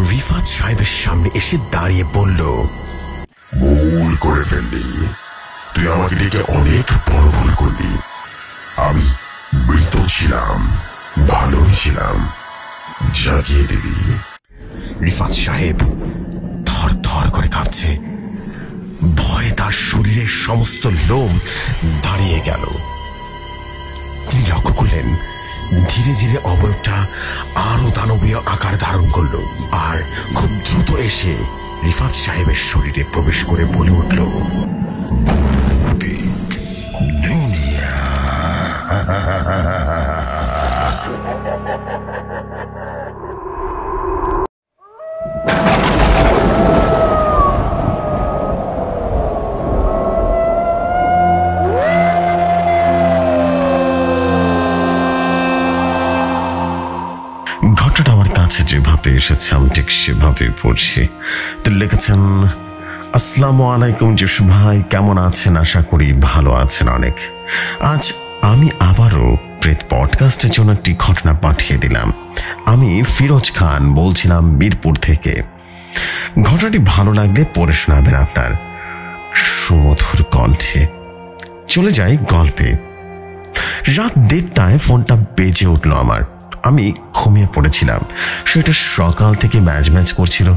রিফাত সাহেবের সামনে এসে দাঁড়িয়ে বলল, ভুল করে ফেললি, তুই আমাকে ডেকে অনেক বড় ভুল করলি। আমি মৃত ছিলাম, ভালোই ছিলাম, জাগিয়ে দিলি। রিফাত সাহেব থর থর করে কাঁপছে, ভয়ে তার শরীরের সমস্ত লোম দাঁড়িয়ে গেল। তিনি লক্ষ্য করলেন ধীরে ধীরে অবয়বটা আরো দানবীয় আকার ধারণ করলো, আর খুব দ্রুত এসে রিফাত সাহেবের শরীরে প্রবেশ করে বলে উঠল, ভৌতিক দুনিয়া। ঘটনাটা আমার কাছে যেভাবে এসেছে আমি ঠিক সেভাবে পড়ছি। তো লিখেছেন, আসসালামু আলাইকুম জসু ভাই, কেমন আছেন? আশা করি ভালো আছেন অনেক। আজ আমি আবারও প্রেত পডকাস্টের জন্য একটি ঘটনা পাঠিয়ে দিলাম। আমি ফিরোজ খান বলছিলাম মিরপুর থেকে। ঘটনাটি ভালো লাগলে পড়ে শোনাবেন আপনার সুমধুর কণ্ঠে। চলে যাই গল্পে। রাত 1:30টায় ফোনটা বেজে উঠল আমার। আমি ঘুমিয়ে পড়েছিলাম। সেটা সকাল থেকে ম্যাচ ম্যাচ করছিল।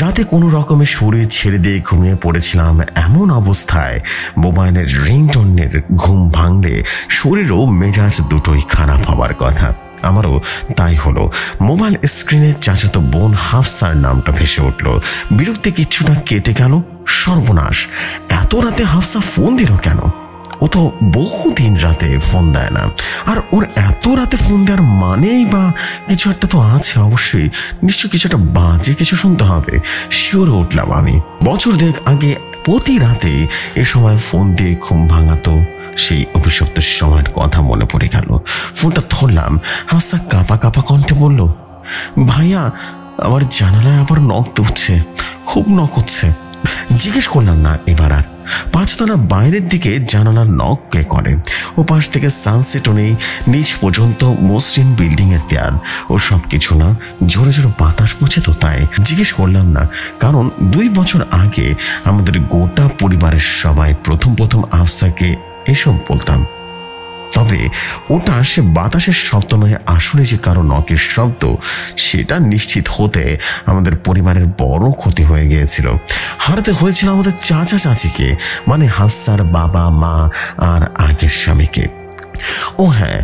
রাতে কোনো রকমের শরীর ছেড়ে দিয়ে ঘুমিয়ে পড়েছিলাম। এমন অবস্থায় মোবাইলের রিংটোনের ঘুম ভাঙলে শরীরও মেজাজ দুটোই খারাপ হওয়ার কথা। আমারও তাই হলো। মোবাইল স্ক্রিনে চাচাতো বোন হাফসার নামটা ভেসে উঠল। বিরক্তি কিছুটা কেটে গেল। সর্বনাশ, এত রাতে হাফসা ফোন দিল কেন? ও তো বহুদিন রাতে ফোন দেয় না। আর ওর এত রাতে ফোন দেওয়ার মানেই বা কিছু একটা তো আছে অবশ্যই। নিশ্চয় কিছু একটা বাজে কিছু শুনতে হবে। শিওরে উঠলাম আমি। বছর দেড়েক আগে প্রতি রাতে এ সময় ফোন দিয়ে ঘুম ভাঙাতো। সেই অভিশপ্ত সময়ের কথা মনে পড়ে গেল। ফোনটা ধরলাম। হাফসা কাঁপা কাঁপা কণ্ঠে বলল, ভাইয়া, আমার জানালায় আবার নখ উঠছে, খুব নখ হচ্ছে। জিজ্ঞেস করলাম না এবার আর। 5 তলা বাইরের দিকে জানালার নক কে করে? ও পাশ থেকে সানসেটও নেই, নিচ পর্যন্ত মসৃণ বিল্ডিং এর দেয়াল। ও সব কিছু না, জোরে জোরে বাতাস পড়ছে তো তাই। জিজ্ঞেস করলাম না, কারণ 2 বছর আগে আমাদের গোটা পরিবারের সবাই প্রথম আফসাকে এসব বলতাম। তবে ওটা সে বাতাসের শব্দ নয়, আসলে যে কারো নখের শব্দ সেটা নিশ্চিত হতে আমাদের পরিবারের বড় ক্ষতি হয়ে গিয়েছিল। হারাতে হয়েছিল আমাদের চাচা চাচিকে, মানে হাফসার বাবা মা আর আগের স্বামীকে। ও হ্যাঁ,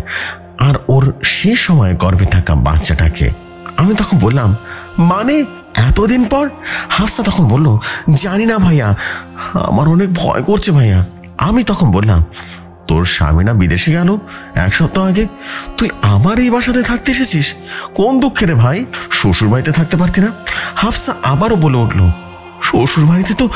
আর ওর সে সময় গর্ভে থাকা বাচ্চাটাকে। আমি তখন বললাম, মানে এতদিন পর? হাফসা তখন বলল, জানি না ভাইয়া, আমার অনেক ভয় করছে ভাইয়া। আমি তখন বললাম, তোর স্বামী না বিদেশে গেল 1 সপ্তাহ আগে, তুই আমার এই বাসাতে থাকতে এসেছিস? কোন দুঃখে রে ভাই, শ্বশুর বাড়িতে থাকতে পারতি না? হাফসা আবারও বলে উঠল, শ্বশুর বাড়িতে তো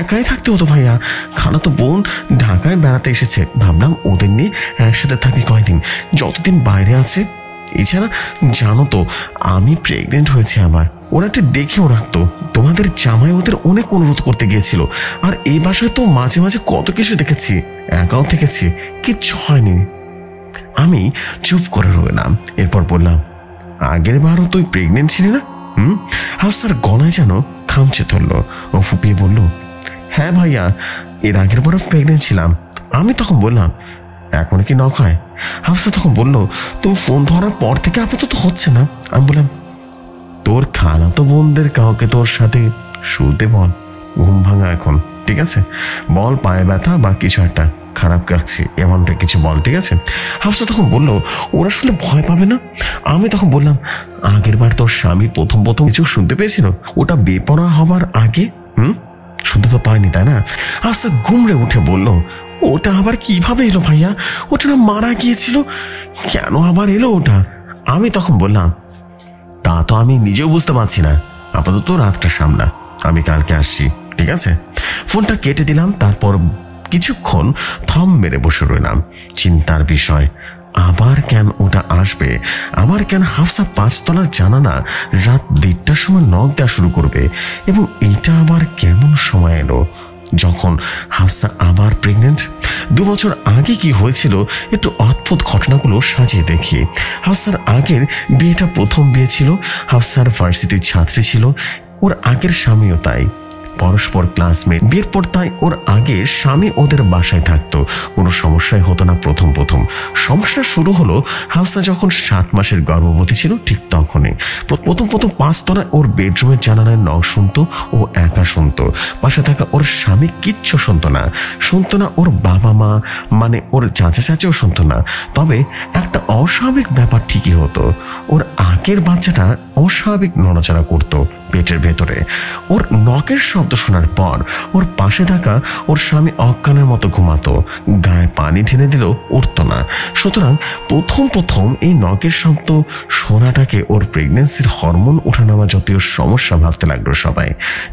একাই থাকতে হতো ভাইয়া, খালাতো বোন ঢাকায় বেড়াতে এসেছে, ভাবলাম ওদের নিয়ে একসাথে থাকি কয়দিন, যতদিন বাইরে আছে। এছাড়া জানো তো আমি প্রেগনেন্ট হয়েছি। আমার ওরা একটু দেখেও রাখতো। তোমাদের জামাই ওদের অনেক অনুরোধ করতে গিয়েছিল। আর এই বাসায় তো মাঝে মাঝে কত কিছু দেখেছি, একাও থেকেছি, কিচ্ছু হয়নি। আমি চুপ করে রইলাম। এরপর বললাম, আগের বারও তুই প্রেগনেন্ট ছিলি না? হাফসার গলায় যেন খামচে ধরল। ও ফুপিয়ে বলল, হ্যাঁ ভাইয়া, এর আগের বারও প্রেগনেন্ট ছিলাম। আমি তখন বললাম, এখন কি নখ হয়? হাফসা তখন বলল, তুমি ফোন ধরার পর থেকে আপাতত হচ্ছে না। আমি বললাম, তোর খালাতো বোনদের কাউকে তোর সাথে শুতে বল, ঘুম ভাঙা এখন, ঠিক আছে? বল পায়ে ব্যথা বা কিছু একটা খারাপ কাটছে, এমনটা কিছু বল, ঠিক আছে? হাফসা তখন বলল, ওরা শুনলে ভয় পাবে না? আমি তখন বললাম, আগের বার তোর স্বামী প্রথম কিছু শুনতে পেয়েছিল, ওটা বেপরোয়া হবার আগে। শুনতে তো পায়নি, তাই না? হাফসা ঘুমড়ে উঠে বলল, ওটা আবার কিভাবে এলো ভাইয়া? ওটা না মারা গিয়েছিল, কেন আবার এলো ওটা? আমি তখন বললাম, তা তো আমি নিজেও বুঝতে পারছি না, আপাতত রাতটা সামলা, আমি কালকে আসছি, ঠিক আছে? ফোনটা কেটে দিলাম। তারপর কিছুক্ষণ থম মেরে বসে রইলাম। চিন্তার বিষয়, আবার কেন ওটা আসবে? আবার কেন হাফসা 5 তলার জানালা রাত 1:30টার সময় নক দেওয়া শুরু করবে? এবং এটা আবার কেমন সময় এলো? যখন হাফসা আবার প্রেগনেন্ট। 2 বছর আগে কি হয়েছিল একটু অদ্ভুত ঘটনাগুলো সাজিয়ে দেখি। হাফসার আগের বিয়েটা প্রথম বিয়ে ছিল। হাফসার ভার্সিটির ছাত্রী ছিল, ওর আগের স্বামীও তাই, পরস্পর ক্লাসমেট। বিয়ের পর তাই ওর আগে স্বামী ওদের বাসায় থাকতো, কোনো সমস্যাই হতো না। প্রথম সমস্যা শুরু হলো হাফসা যখন 7 মাসের গর্ভবতী ছিল, ঠিক তখনই। প্রথম 5 তলায় ওর বেডরুমের জানালায় নখ শুনতো, ও একা শুনতো। পাশে থাকা ওর স্বামী কিচ্ছু শুনতো না, ওর বাবা মা মানে ওর চাচা চাচিও শুনতো না। তবে একটা অস্বাভাবিক ব্যাপার ঠিকই হতো, ওর আগের বাচ্চাটা অস্বাভাবিক নড়াচড়া করতো পেটের ভেতরে। ওর নখের শব্দ শোনার পর ওর পাশে থাকা ওর স্বামী অজ্ঞানের মতো ঘুমাতো, গায়ে পানি ঢেলে দিলেও উঠতো না। সুতরাং প্রথম এই নখের শব্দ শোনাটাকে ওর প্রেগনেন্সির হরমোন ওঠানামা জাতীয় সমস্যা ভাবতে লাগলো সবাই।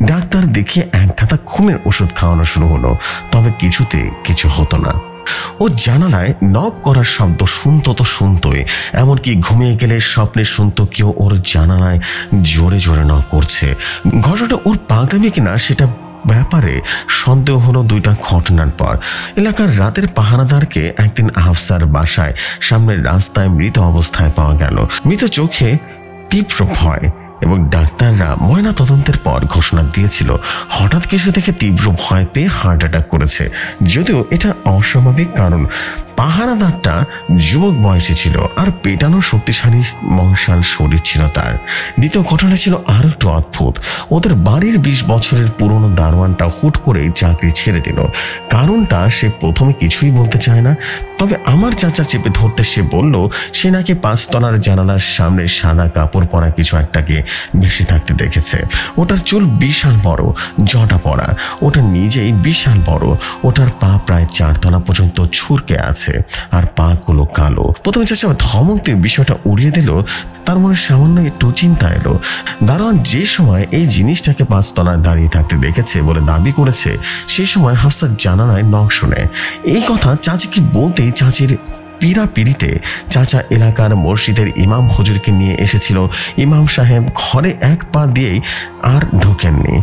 ডাক্তার দেখিয়ে এক ধাতা ঘুমের ওষুধ খাওয়ানো শুরু হলো, তবে কিছুতে কিছু হতো না। ও জানালায় নক করার শব্দ শুনতোই, এমনকি ঘুমিয়ে গেলে স্বপ্নে শুনতো কেউ ওর জানালায় জোরে নক করছে। ঘটনাটা ওর পাগলামি কিনা সেটা ব্যাপারে সন্দেহ হলো 2টা ঘটনার পর। এলাকার রাতের পাহারাদারকে একদিন হাফসার বাসায় সামনের রাস্তায় মৃত অবস্থায় পাওয়া গেল। মৃত চোখে তীব্র ভয়, এবং ডাক্তাররা ময়না তদন্তের পর ঘোষণা দিয়েছিল হঠাৎ কিছু দেখে তীব্র ভয় পেয়ে হার্ট অ্যাটাক করেছে। যদিও এটা অস্বাভাবিক, কারণ পাহারাদারটা যুবক বয়সে ছিল আর পেটানো শক্তিশালী মংসাল শরীর ছিল তার। দ্বিতীয় ঘটনা ছিল আরো একটু অদ্ভুত। ওদের বাড়ির 20 বছরের পুরনো দারোয়ানটা হুট করে চাকরি ছেড়ে দিল। কারণটা সে প্রথমে কিছুই বলতে চায় না, তবে আমার চাচা চেপে ধরতে সে বলল সে নাকি 5 তলার জানালার সামনে সাদা কাপড় পরা কিছু একটাকে বেশি থাকতে দেখেছে। ওটার চুল বিশাল বড়, জটা পড়া, ওটা নিজেই বিশাল বড়, ওটার পা প্রায় 4 তলা পর্যন্ত ছুরকে আছে, আর পা গুলো কালো। প্রথমে চাচা ধমক দিয়ে বিষয়টা উড়িয়ে দিল, তার মনে সামান্য একটু চিন্তা এলো। দারোয়ান যে সময় এই জিনিসটাকে 5 তলায় দাঁড়িয়ে থাকতে দেখেছে বলে দাবি করেছে, সেই সময় হাফসার জানালায় নখ শুনে। এই কথা চাচিকে বলতেই চাচির পিড়িতে চাচা এলাকার মসজিদের ইমাম হুজুরকে নিয়ে এসেছিল। ইমাম সাহেব ঘরে 1 পা দিয়েই আর ঢোকেননি,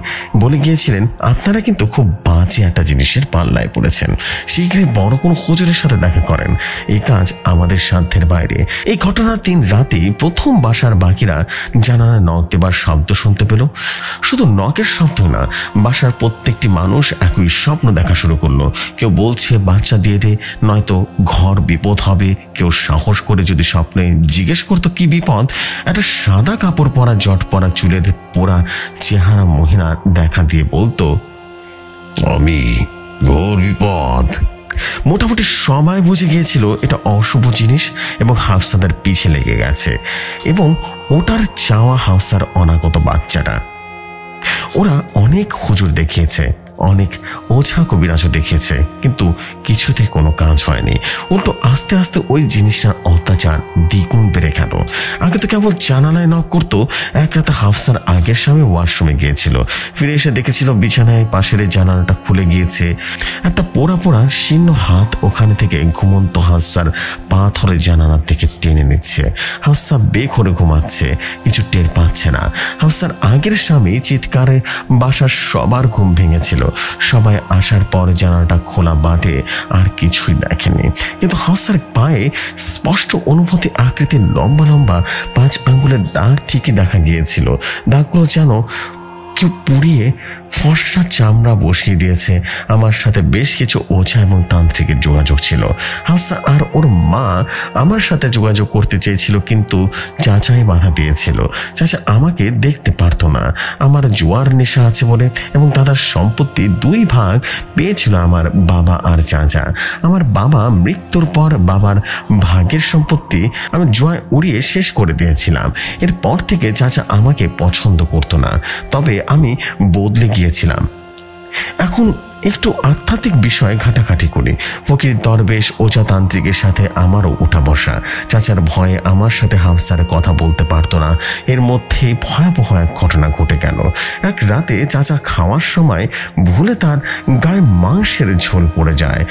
বলে গিয়েছিলেন আপনারা কিন্তু খুব বাজে একটা জিনিসের পাল্লায় পড়েছেন, শীঘ্রই বড় কোন হুজুরের সাথে দেখা করেন, এই কাজ আমাদের সাধ্যের বাইরে। এই ঘটনার 3 রাতেই প্রথম বাসার বাকিরা জানালায় নখ দেবার শব্দ শুনতে পেল। শুধু নখের শব্দ না, বাসার প্রত্যেকটি মানুষ একই স্বপ্ন দেখা শুরু করলো। কেউ বলছে বাচ্চা দিয়ে দে, নয়তো ঘর বিপদ হবে। কেউ সাহস করে যদি স্বপ্নে জিজ্ঞেস করতো কি বিপদ, একটা সাদা কাপড় পরা জট পরা চুলের পোড়া চেহারা মহিলা দেখা দিয়ে বলতো আমি ঘোর বিপদ। মোটামুটি সবাই বুঝে গিয়েছিল এটা অশুভ জিনিস এবং হাফসাদের পিছে লেগে গেছে, এবং ওটার চাওয়া হাফসার অনাগত বাচ্চাটা। ওরা অনেক হুজুর দেখিয়েছে, অনেক ওঝা কবিরাজও দেখিয়েছে, কিন্তু কিছুতে কোনো কাজ হয়নি। উল্টো আস্তে আস্তে ওই জিনিসটার অত্যাচার দ্বিগুণ বেড়ে গেল। আগে তো কেবল জানালায় নক করতো। এক রাতে হাফসার আগের স্বামী ওয়াশরুমে গিয়েছিল, ফিরে এসে দেখেছিল বিছানায় পাশের জানালাটা খুলে গিয়েছে। একটা পোড়া শীর্ণ হাত ওখানে থেকে ঘুমন্ত হাফসার পা ধরে জানালার থেকে টেনে নিচ্ছে। হাফসা বেঘরে ঘুমাচ্ছে, কিছু টের পাচ্ছে না। হাফসার আগের স্বামী চিৎকারে বাসার সবার ঘুম ভেঙেছিল। সবাই আসার পর জানালাটা খোলা বাদে আর কিছুই দেখেনি, কিন্তু হাফসার পায়ে স্পষ্ট অনুভূতি আকৃতির লম্বা 5 আঙ্গুলের দাগ ঠিকই দেখা গিয়েছিল। দাগগুলো যেন কেউ পুড়িয়ে ফর্সা চামড়া বসিয়ে দিয়েছে। আমার সাথে বেশ কিছু ওঝা এবং তান্ত্রিকের যোগাযোগ ছিল। হাফসা আর ওর মা আমার সাথে যোগাযোগ করতে চেয়েছিল, কিন্তু চাচাই বাধা দিয়েছিল। চাচা আমাকে দেখতে পারতো না, আমার জোয়ার নেশা আছে বলে, এবং দাদার সম্পত্তি 2 ভাগ পেয়েছিল আমার বাবা আর চাচা। আমার বাবা মৃত্যুর পর বাবার ভাগের সম্পত্তি আমি জোয়ায় উড়িয়ে শেষ করে দিয়েছিলাম। এরপর থেকে চাচা আমাকে পছন্দ করতো না, তবে আমি বদলে গিয়েছিলাম। এখন একটু আধ্যাত্মিক বিষয়ে ঘাটাঘাটি করি। ফকির দরবেশ ওঝাতান্ত্রিকের সাথে আমারও উঠা বসা। চাচার ভয়ে আমার সাথে হাফসার কথা বলতে পারতো না। এর মধ্যে ভয়াবহ এক ঘটনা ঘটে গেল। এক রাতে চাচা খাওয়ার সময় ভুলে তার গায়ে মাংসের ঝোল পড়ে যায়।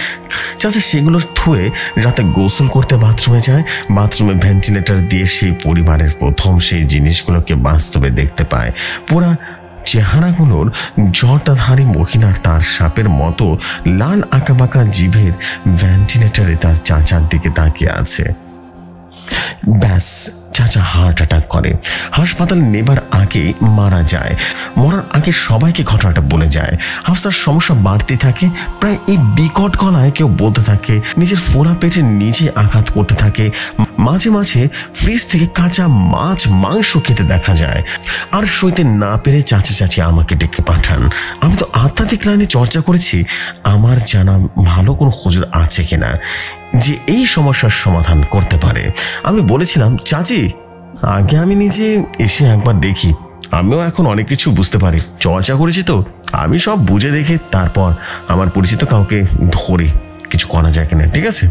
চাচা সেগুলো ধুয়ে রাতে গোসল করতে বাথরুমে যায়। বাথরুমে ভেন্টিলেটর দিয়ে সেই পরিবারের প্রথম সেই জিনিসগুলোকে বাস্তবে দেখতে পায়। পুরা চেহারাগুলোর জটাধারী মহিলার তার সাপের মতো লাল আঁকাবাঁকা জিভের ভেন্টিলেটরে তার চাচার দিকে তাকিয়ে আছে। ব্যাস, চাচা হার্ট অ্যাটাক করে, হাসপাতালে নেবার আগে মারা যায়। মরার আগে সবাইকে ঘটনাটা বলে যায়। হাফসার সমস্যা বাড়তে থাকে, প্রায় এই বিকট গলায় কেউ বলতে থাকে, নিজের ফোড়া পেটে নিজে আঘাত করতে থাকে। মাঝে মাঝে ফ্রিজ থেকে কাঁচা মাছ মাংস খেতে দেখা যায়। আর সইতে না পেরে চাচা চাচি আমাকে ডেকে পাঠান। আমি তো আধ্যাত্মিক লাইনে চর্চা করেছি, আমার জানা ভালো কোনো হুজুর আছে কিনা যে এই সমস্যার সমাধান করতে পারে। আমি বলেছিলাম, চাচি আগে আমি নিজে এসে একবার দেখি, আমিও এখন অনেক কিছু বুঝতে পারি, চর্চা করেছি তো, আমি সব বুঝে দেখে তারপর আমার পরিচিত কাউকে ধরে কিছু করা যায় কিনা। ঠিক আছে?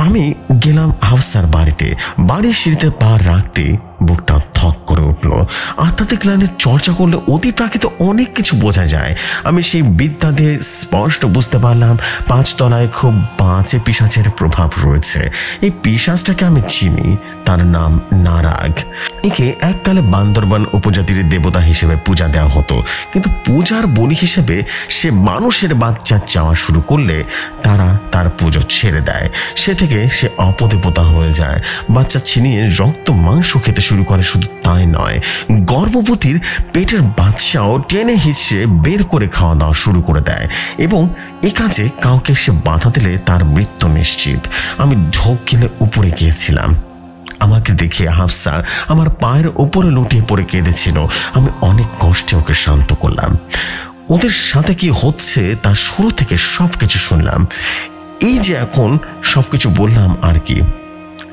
আমি গেলাম হাফসার বাড়িতে। বাড়ির সিঁড়িতে পা রাখতে বুকটা থক করে উঠল। আধ্যাত্মিক লাইনের চর্চা করলে অতি প্রাকৃত অনেক কিছু বোঝা যায়। আমি সেই বিদ্যা দিয়ে স্পষ্ট বুঝতে পারলাম 5 তলায় খুব বাঁচে পিশাচের প্রভাব রয়েছে। এই পিশাচটাকে আমি চিনি, তার নাম নারাগ। একে এককালে বান্দরবান উপজাতির দেবতা হিসেবে পূজা দেওয়া হতো, কিন্তু পূজার বলি হিসেবে সে মানুষের বাচ্চা চাওয়া শুরু করলে তারা তার পুজো ছেড়ে দেয়। সে থেকে সে অপদেবতা হয়ে যায়, বাচ্চা ছিনিয়ে রক্ত মাংস খেতে শুরু করে। শুধু তাই নয়, গর্ভবতীর পেটের বাচ্চাও টেনে হিঁচড়ে বের করে খাওয়া দাওয়া শুরু করে দেয়, এবং এ কাজে কাউকে সে বাধা দিলে তার মৃত্যু নিশ্চিত। আমি ঢোক গেলে উপরে গিয়েছিলাম। আমাকে দেখে হাফসা আমার পায়ের উপরে লুটিয়ে পড়ে কেঁদেছিল। আমি অনেক কষ্টে ওকে শান্ত করলাম। ওদের সাথে কি হচ্ছে তা শুরু থেকে সবকিছু শুনলাম। এই যে এখন সবকিছু বললাম আর কি,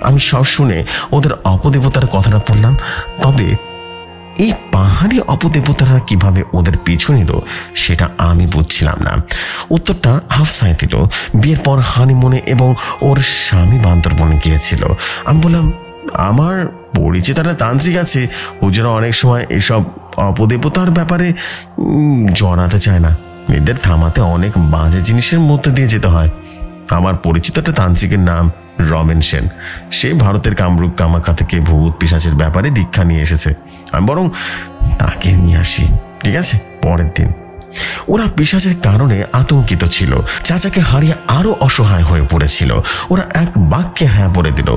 আমি সব শুনে ওদের অপদেবতার কথাটা বললাম। তবে এই পাহাড়ি অপদেবতারা কিভাবে ওদের পিছু নিল সেটা আমি বুঝছিলাম না। উত্তরটা হাফসাই দিল। বিয়ের পর হানিমুনে এবং ওর স্বামী বান্দরবনে গিয়েছিল। আমি বললাম, আমার পরিচিত একটা তান্ত্রিক আছে, হুজুরা অনেক সময় এসব অপদেবতার ব্যাপারে জড়াতে চায় না, এদের থামাতে অনেক বাজে জিনিসের মধ্যে দিয়ে যেতে হয়। আমার পরিচিত একটা তান্ত্রিকের নাম রমেন সেন। সে ভারতের কামরূপ কামাখ্যা থেকে ভূত পিশাচের ব্যাপারে দীক্ষা নিয়ে এসেছে। আমি বরং তাকে নিয়ে আসি। ঠিক আছে? পরের দিন ওরা পিশাচের কারণে আতঙ্কিত ছিল, চাচাকে হারিয়ে আরো অসহায় হয়ে পড়েছিল। ওরা এক বাক্যে হ্যাঁ বলে দিল।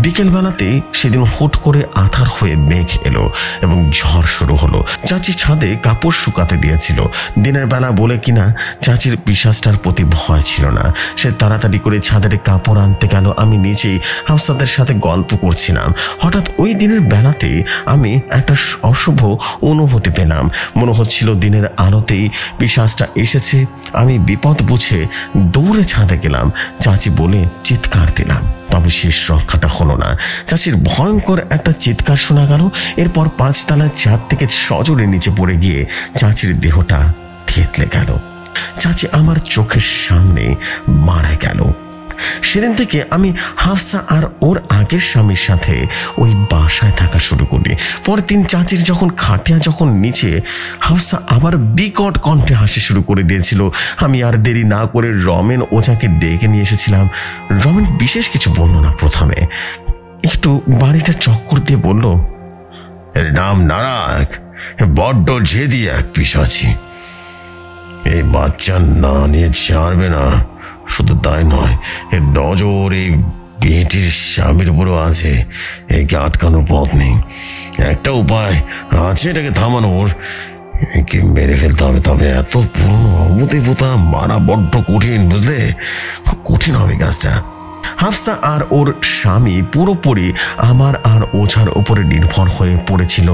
বিকেলবেলাতে সেদিন হুট করে আঁধার হয়ে মেঘ এলো এবং ঝড় শুরু হলো। চাচি ছাদে কাপড় শুকাতে দিয়েছিল। দিনের বেলা বলে কিনা চাচির পিশাচটার প্রতি ভয় ছিল না। সে তাড়াতাড়ি করে ছাদের কাপড় আনতে গেল। আমি নিজেই হাফসাদের সাথে গল্প করছিলাম। হঠাৎ ওই দিনের বেলাতে আমি একটা অশুভ অনুভূতি পেলাম। মনে হচ্ছিল দিনের আলোতেই পিশাচটা এসেছে। আমি বিপদ বুঝে দৌড়ে ছাদে গেলাম। চাচি বলে চিৎকার দিলাম, তবে শেষ রক্ষাটা হলো না। চাচির ভয়ঙ্কর একটা চিৎকার শোনা গেল। এরপর 5 তলার ছাদ থেকে সজোরে নিচে পড়ে গিয়ে চাচির দেহটা থেতলে গেল। চাচি আমার চোখের সামনে মারা গেল। সেদিন থেকে আমি হাফসা আর ওর আগের স্বামীর সাথে ওই বাসায় থাকা শুরু করি। পরের দিন চাচির যখন খাটিয়া যখন নিচে, হাফসা আবার বিকট কণ্ঠে হাসি শুরু করে দিয়েছিল। আমি আর দেরি না করে রমেন ওঝাকে ডেকে নিয়ে এসেছিলাম। রমেন বিশেষ কিছু বলল না। প্রথমে একটু বাড়িটা চক্কর দিয়ে বলল, এর নাম নারাগ, বড্ড জেদি এক পিশাচি। এই বাচ্চা না নিয়ে ছাড়বে না। শুধু তাই নয়, এর নজর এই বেটির স্বামীর উপরও আছে। একে আটকানোর পথ নেই। একটা উপায় আছে এটাকে থামানোর, একে মেরে ফেলতে হবে। তবে এত পুরনো অবদেবতা মারা বড্ড কঠিন, বুঝলে? খুব কঠিন হবে কাজটা। হাফসা আর ওর স্বামী পুরোপুরি আমার আর ওঝার উপরে নির্ভর হয়ে পড়েছিল।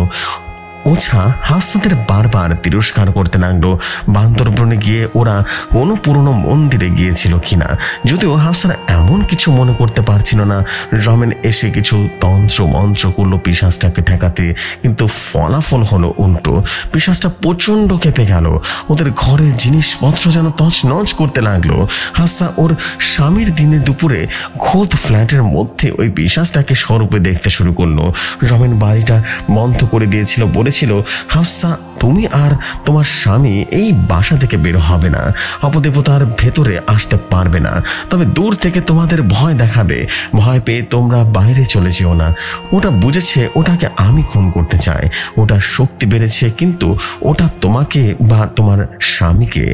ওঝা হাফসাদের বারবার তিরস্কার করতে লাগলো। বান্দরবনে গিয়ে ওরা কোনো পুরনো মন্দিরে গিয়েছিল কিনা, যদিও হাফসারা এমন কিছু মনে করতে পারছিল না। রমেন এসে কিছু তন্ত্র মন্ত্র করলো পিশাচটাকে ঠেকাতে, কিন্তু ফলাফল হলো উল্টো। পিশাচটা প্রচন্ড কেঁপে গেল। ওদের ঘরের জিনিসপত্র যেন তছনছ করতে লাগলো। হাফসা ওর স্বামীর দিনে দুপুরে খোদ ফ্ল্যাটের মধ্যে ওই পিশাচটাকে স্বরূপে দেখতে শুরু করলো। রমেন বাড়িটা বন্ধ করে দিয়েছিল বলে বলেছিল, হাফসা তুমি আর তোমার স্বামী এই বাসা থেকে বের হবে না, অপদেবতার ভেতরে আসতে পারবে না, তবে দূর থেকে তোমাদের ভয় দেখাবে, ভয় পেয়ে তোমরা বাইরে চলে যেও না। ওটা বুঝেছে ওটাকে আমি খুন করতে চাই, ওটা শক্তি বেড়েছে, কিন্তু ওটা তোমাকে বা তোমার স্বামীকে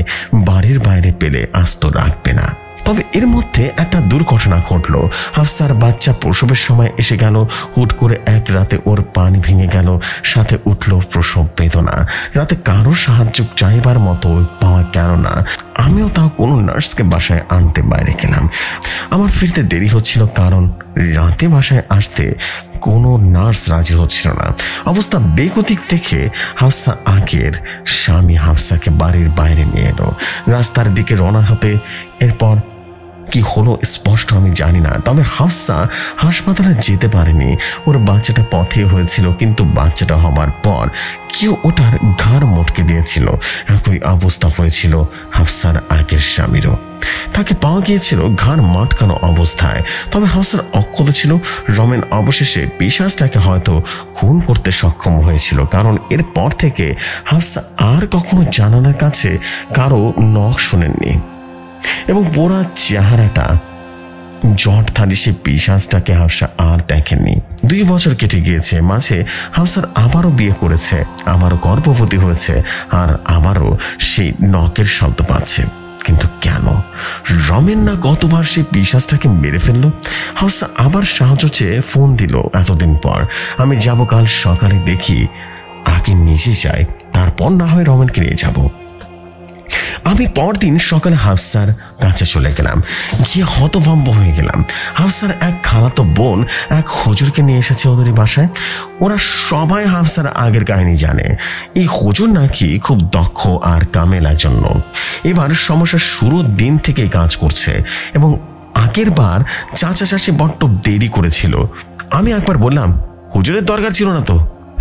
বাড়ির বাইরে পেলে আস্ত রাখবে না। তবে এর মধ্যে একটা দুর্ঘটনা ঘটলো। হাফসার বাচ্চা প্রসবের সময় এসে গেল, হুট করে এক রাতে ওর পানি ভেঙে গেল, সাথে উঠল প্রসব বেদনা। রাতে কারো সাহায্য চাইবার মতো পাওয়া গেল না। আমিও তাও কোনো নার্সকে বাসায় আনতে বাইরে গেলাম। আমার ফিরতে দেরি হচ্ছিল, কারণ রাতে বাসায় আসতে কোনো নার্স রাজি হচ্ছিল না। অবস্থা বেগতিক দেখে হাফসা আগের স্বামী হাফসাকে বাড়ির বাইরে নিয়ে এলো। রাস্তার দিকে রওনা হবে। এরপর কি হলো স্পষ্ট আমি জানি না, তবে হাফসা হাসপাতালে যেতে পারেনি। ওর বাচ্চাটা পথে হয়েছিল, কিন্তু বাচ্চাটা হবার পর কেউ ওটার ঘাড় মটকে দিয়েছিল। একই অবস্থা হয়েছিল হাফসার আগের স্বামীরও। তাকে পাওয়া গিয়েছিল ঘাড় মাটকানো অবস্থায়। তবে হাফসার অক্ষত ছিল। রমেন অবশেষে পিশাচটাকে হয়তো খুন করতে সক্ষম হয়েছিল, কারণ এরপর থেকে হাফসা আর কখনো জানালার কাছে কারো নখ শোনেননি, এবং পুরা চেহারাটা জটধারী সে পিশাচটাকে হাফসা আর দেখেননি। 2 বছর কেটে গিয়েছে। মাঝে হাফসার আবারও বিয়ে করেছে, আমারও গর্ভবতী হয়েছে, আর আমারও সেই নখের শব্দ পাচ্ছে। কিন্তু কেন? রমেন না গতবার সেই পিশাচটাকে মেরে ফেললো? হাফসা আবার সাহায্য চেয়ে ফোন দিল এতদিন পর। আমি যাব কাল সকালে, দেখি আগে নিজে যাই, তারপর না হয় রমেনকে নিয়ে যাব। আমি পরদিন সকালে হাফসার কাছে চলে গেলাম, গিয়ে হতভম্ব হয়ে গেলাম। হাফসার এক খালাতো বোন এক হুজুরকে নিয়ে এসেছে ওদের বাসায়। ওরা সবাই হাফসার আগের কাহিনী জানে। এই হুজুর নাকি খুব দক্ষ আর কামেল একজন লোক। এবার সমস্যার শুরুর দিন থেকেই কাজ করছে, এবং আগের বার চাচা চাচি বড্ড দেরি করেছিল। আমি একবার বললাম, হুজুরের দরকার ছিল না তো,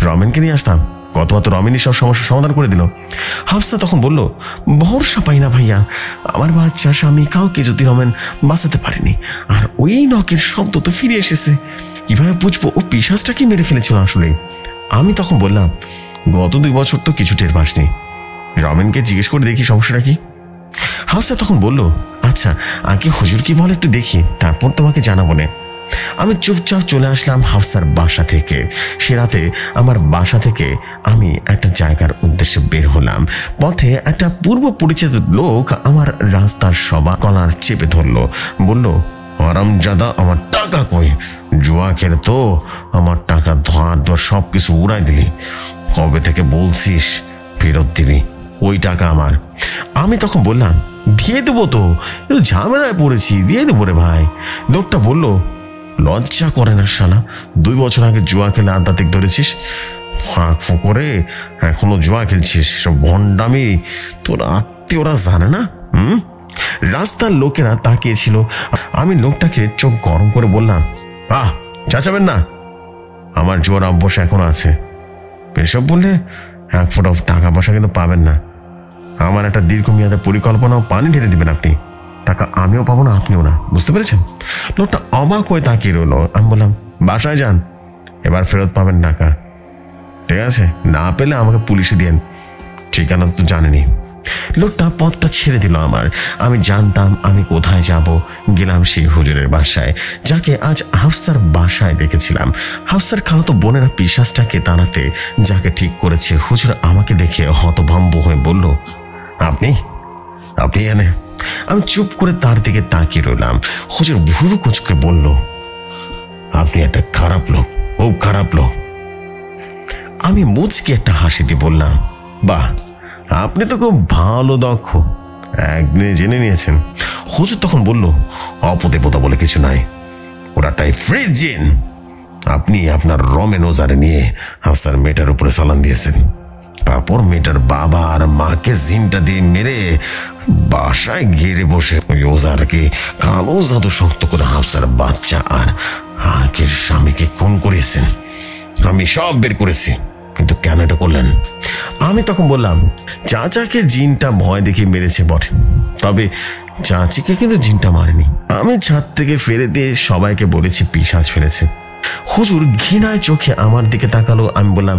রমেনকে নিয়ে আসতাম, কত রমেনই সব সমস্যার সমাধান করে দিল। হাফসা তখন বলল, ভরসা পাই না ভাইয়া, আমার বাচ্চা স্বামী কাউকে যদি রমেন বাঁচাতে পারেনি, আর ওই নখের শব্দ তো ফিরে এসেছে, কিভাবে বুঝবো ও পিশাচটাকে মেরে ফেলেছিল আসলে? আমি তখন বললাম, গত 2 বছর তো কিছু টের পাসনি, রমেনকে জিজ্ঞেস করে দেখি সমস্যাটা কি। হাফসা তখন বলল, আচ্ছা আগে হুজুর কি বলে একটু দেখি, তারপর তোমাকে জানাবো না। আমি চুপচাপ চলে আসলাম হাফসার বাসা থেকে। সে রাতে আমার বাসা থেকে আমি একটা জায়গার উদ্দেশ্যে বের হলাম। পথে একটা পূর্ব পরিচিত লোক আমার রাস্তার সবা কলার চেপে ধরলো, বলল, হারামজাদা, আমার টাকা কই? জুয়া খেলে তো আমার টাকা ধোয়া সব কিছু উড়াই দিলি। কবে থেকে বলছিস ফেরত দিবি? ওই টাকা আমার। আমি তখন বললাম, দিয়ে দেবো তো, একটু ঝামেলায় পড়েছি, দিয়ে দেবো রে ভাই। লোকটা বলল, লজ্জা করে না শালা, 2 বছর আগে জুয়া খেলে আধ্যাত্মিক ধরেছিস, ফাঁক করে এখনো জুয়া খেলছিস, সব ভণ্ডামি তোর আত্মীয়রা জানে না? রাস্তার লোকেরা তাকিয়েছিল। আমি লোকটাকে চোখ গরম করে বললাম, চাচাবেন না, আমার জোয়ার অভ্যাস এখনো আছে, এসব বললে 1 ফুট টাকা পয়সা কিন্তু পাবেন না। আমার একটা দীর্ঘমেয়াদী পরিকল্পনাও পানি ঢেলে দিবেন আপনি, টাকা আমিও পাবো না, আপনিও না, বুঝতে পেরেছেন? লোকটা অবাক হয়ে তাকিয়ে রইলো। আমি বললাম, বাসায় যান, এবার ফেরত পাবেন টাকা, ঠিক আছে? না পেলে আমাকে পুলিশে দিয়েন, ঠিকানা তো জানেনি। লোকটা পথটা ছেড়ে দিল আমার। আমি জানতাম আমি কোথায় যাব। গেলাম সেই হুজুরের বাসায়, যাকে আজ হাফসার বাসায় দেখেছিলাম। হাফসার খালাতো বোনেরা পিশাচটাকে তাড়াতে যাকে ঠিক করেছে। হুজুর আমাকে দেখে হতভম্ব হয়ে বলল, আপনি এনে? আমি চুপ করে তার দিকে তাকিয়ে রইলাম। হুজুর ভুরু কুঁচকে বলল, আপনি একটা খারাপ লোক, খুব খারাপ লোক। আমি মুচকি একটা হাসি দিয়ে বললাম, বাহ, আপনি তো খুব ভালো দক্ষ, একদিনে জেনে নিয়েছেন। হুজুর তখন বলল, অপদেবতা বলে কিছু নাই, ওরাটাই ফ্রিজ জিন। আপনি আপনার রমেন ওজারে নিয়ে হাফসার মেয়েটার উপরে সালান দিয়েছেন, তারপর মেয়েটার বাবা আর মাকে জিনটা দিয়ে মেরে বাসায় ঘিরে বসে ওই ওজারকে কালো জাদু শক্ত করে হাফসার বাচ্চা আর আগের স্বামীকে খুন করিয়েছেন। আমি সব বের করেছি, কিন্তু কেন এটা করলেন? আমি তখন বললাম, চাচাকে জিনটা ভয় দেখে মেরেছে বটে, তবে চাচিকে কিন্তু জিনটা মারেনি। আমি ছাদ থেকে ফেলে দিয়ে সবাইকে বলেছি পিশাচ ফেলেছে। হুজুর ঘৃণায় চোখে আমার দিকে তাকালো। আমি বললাম,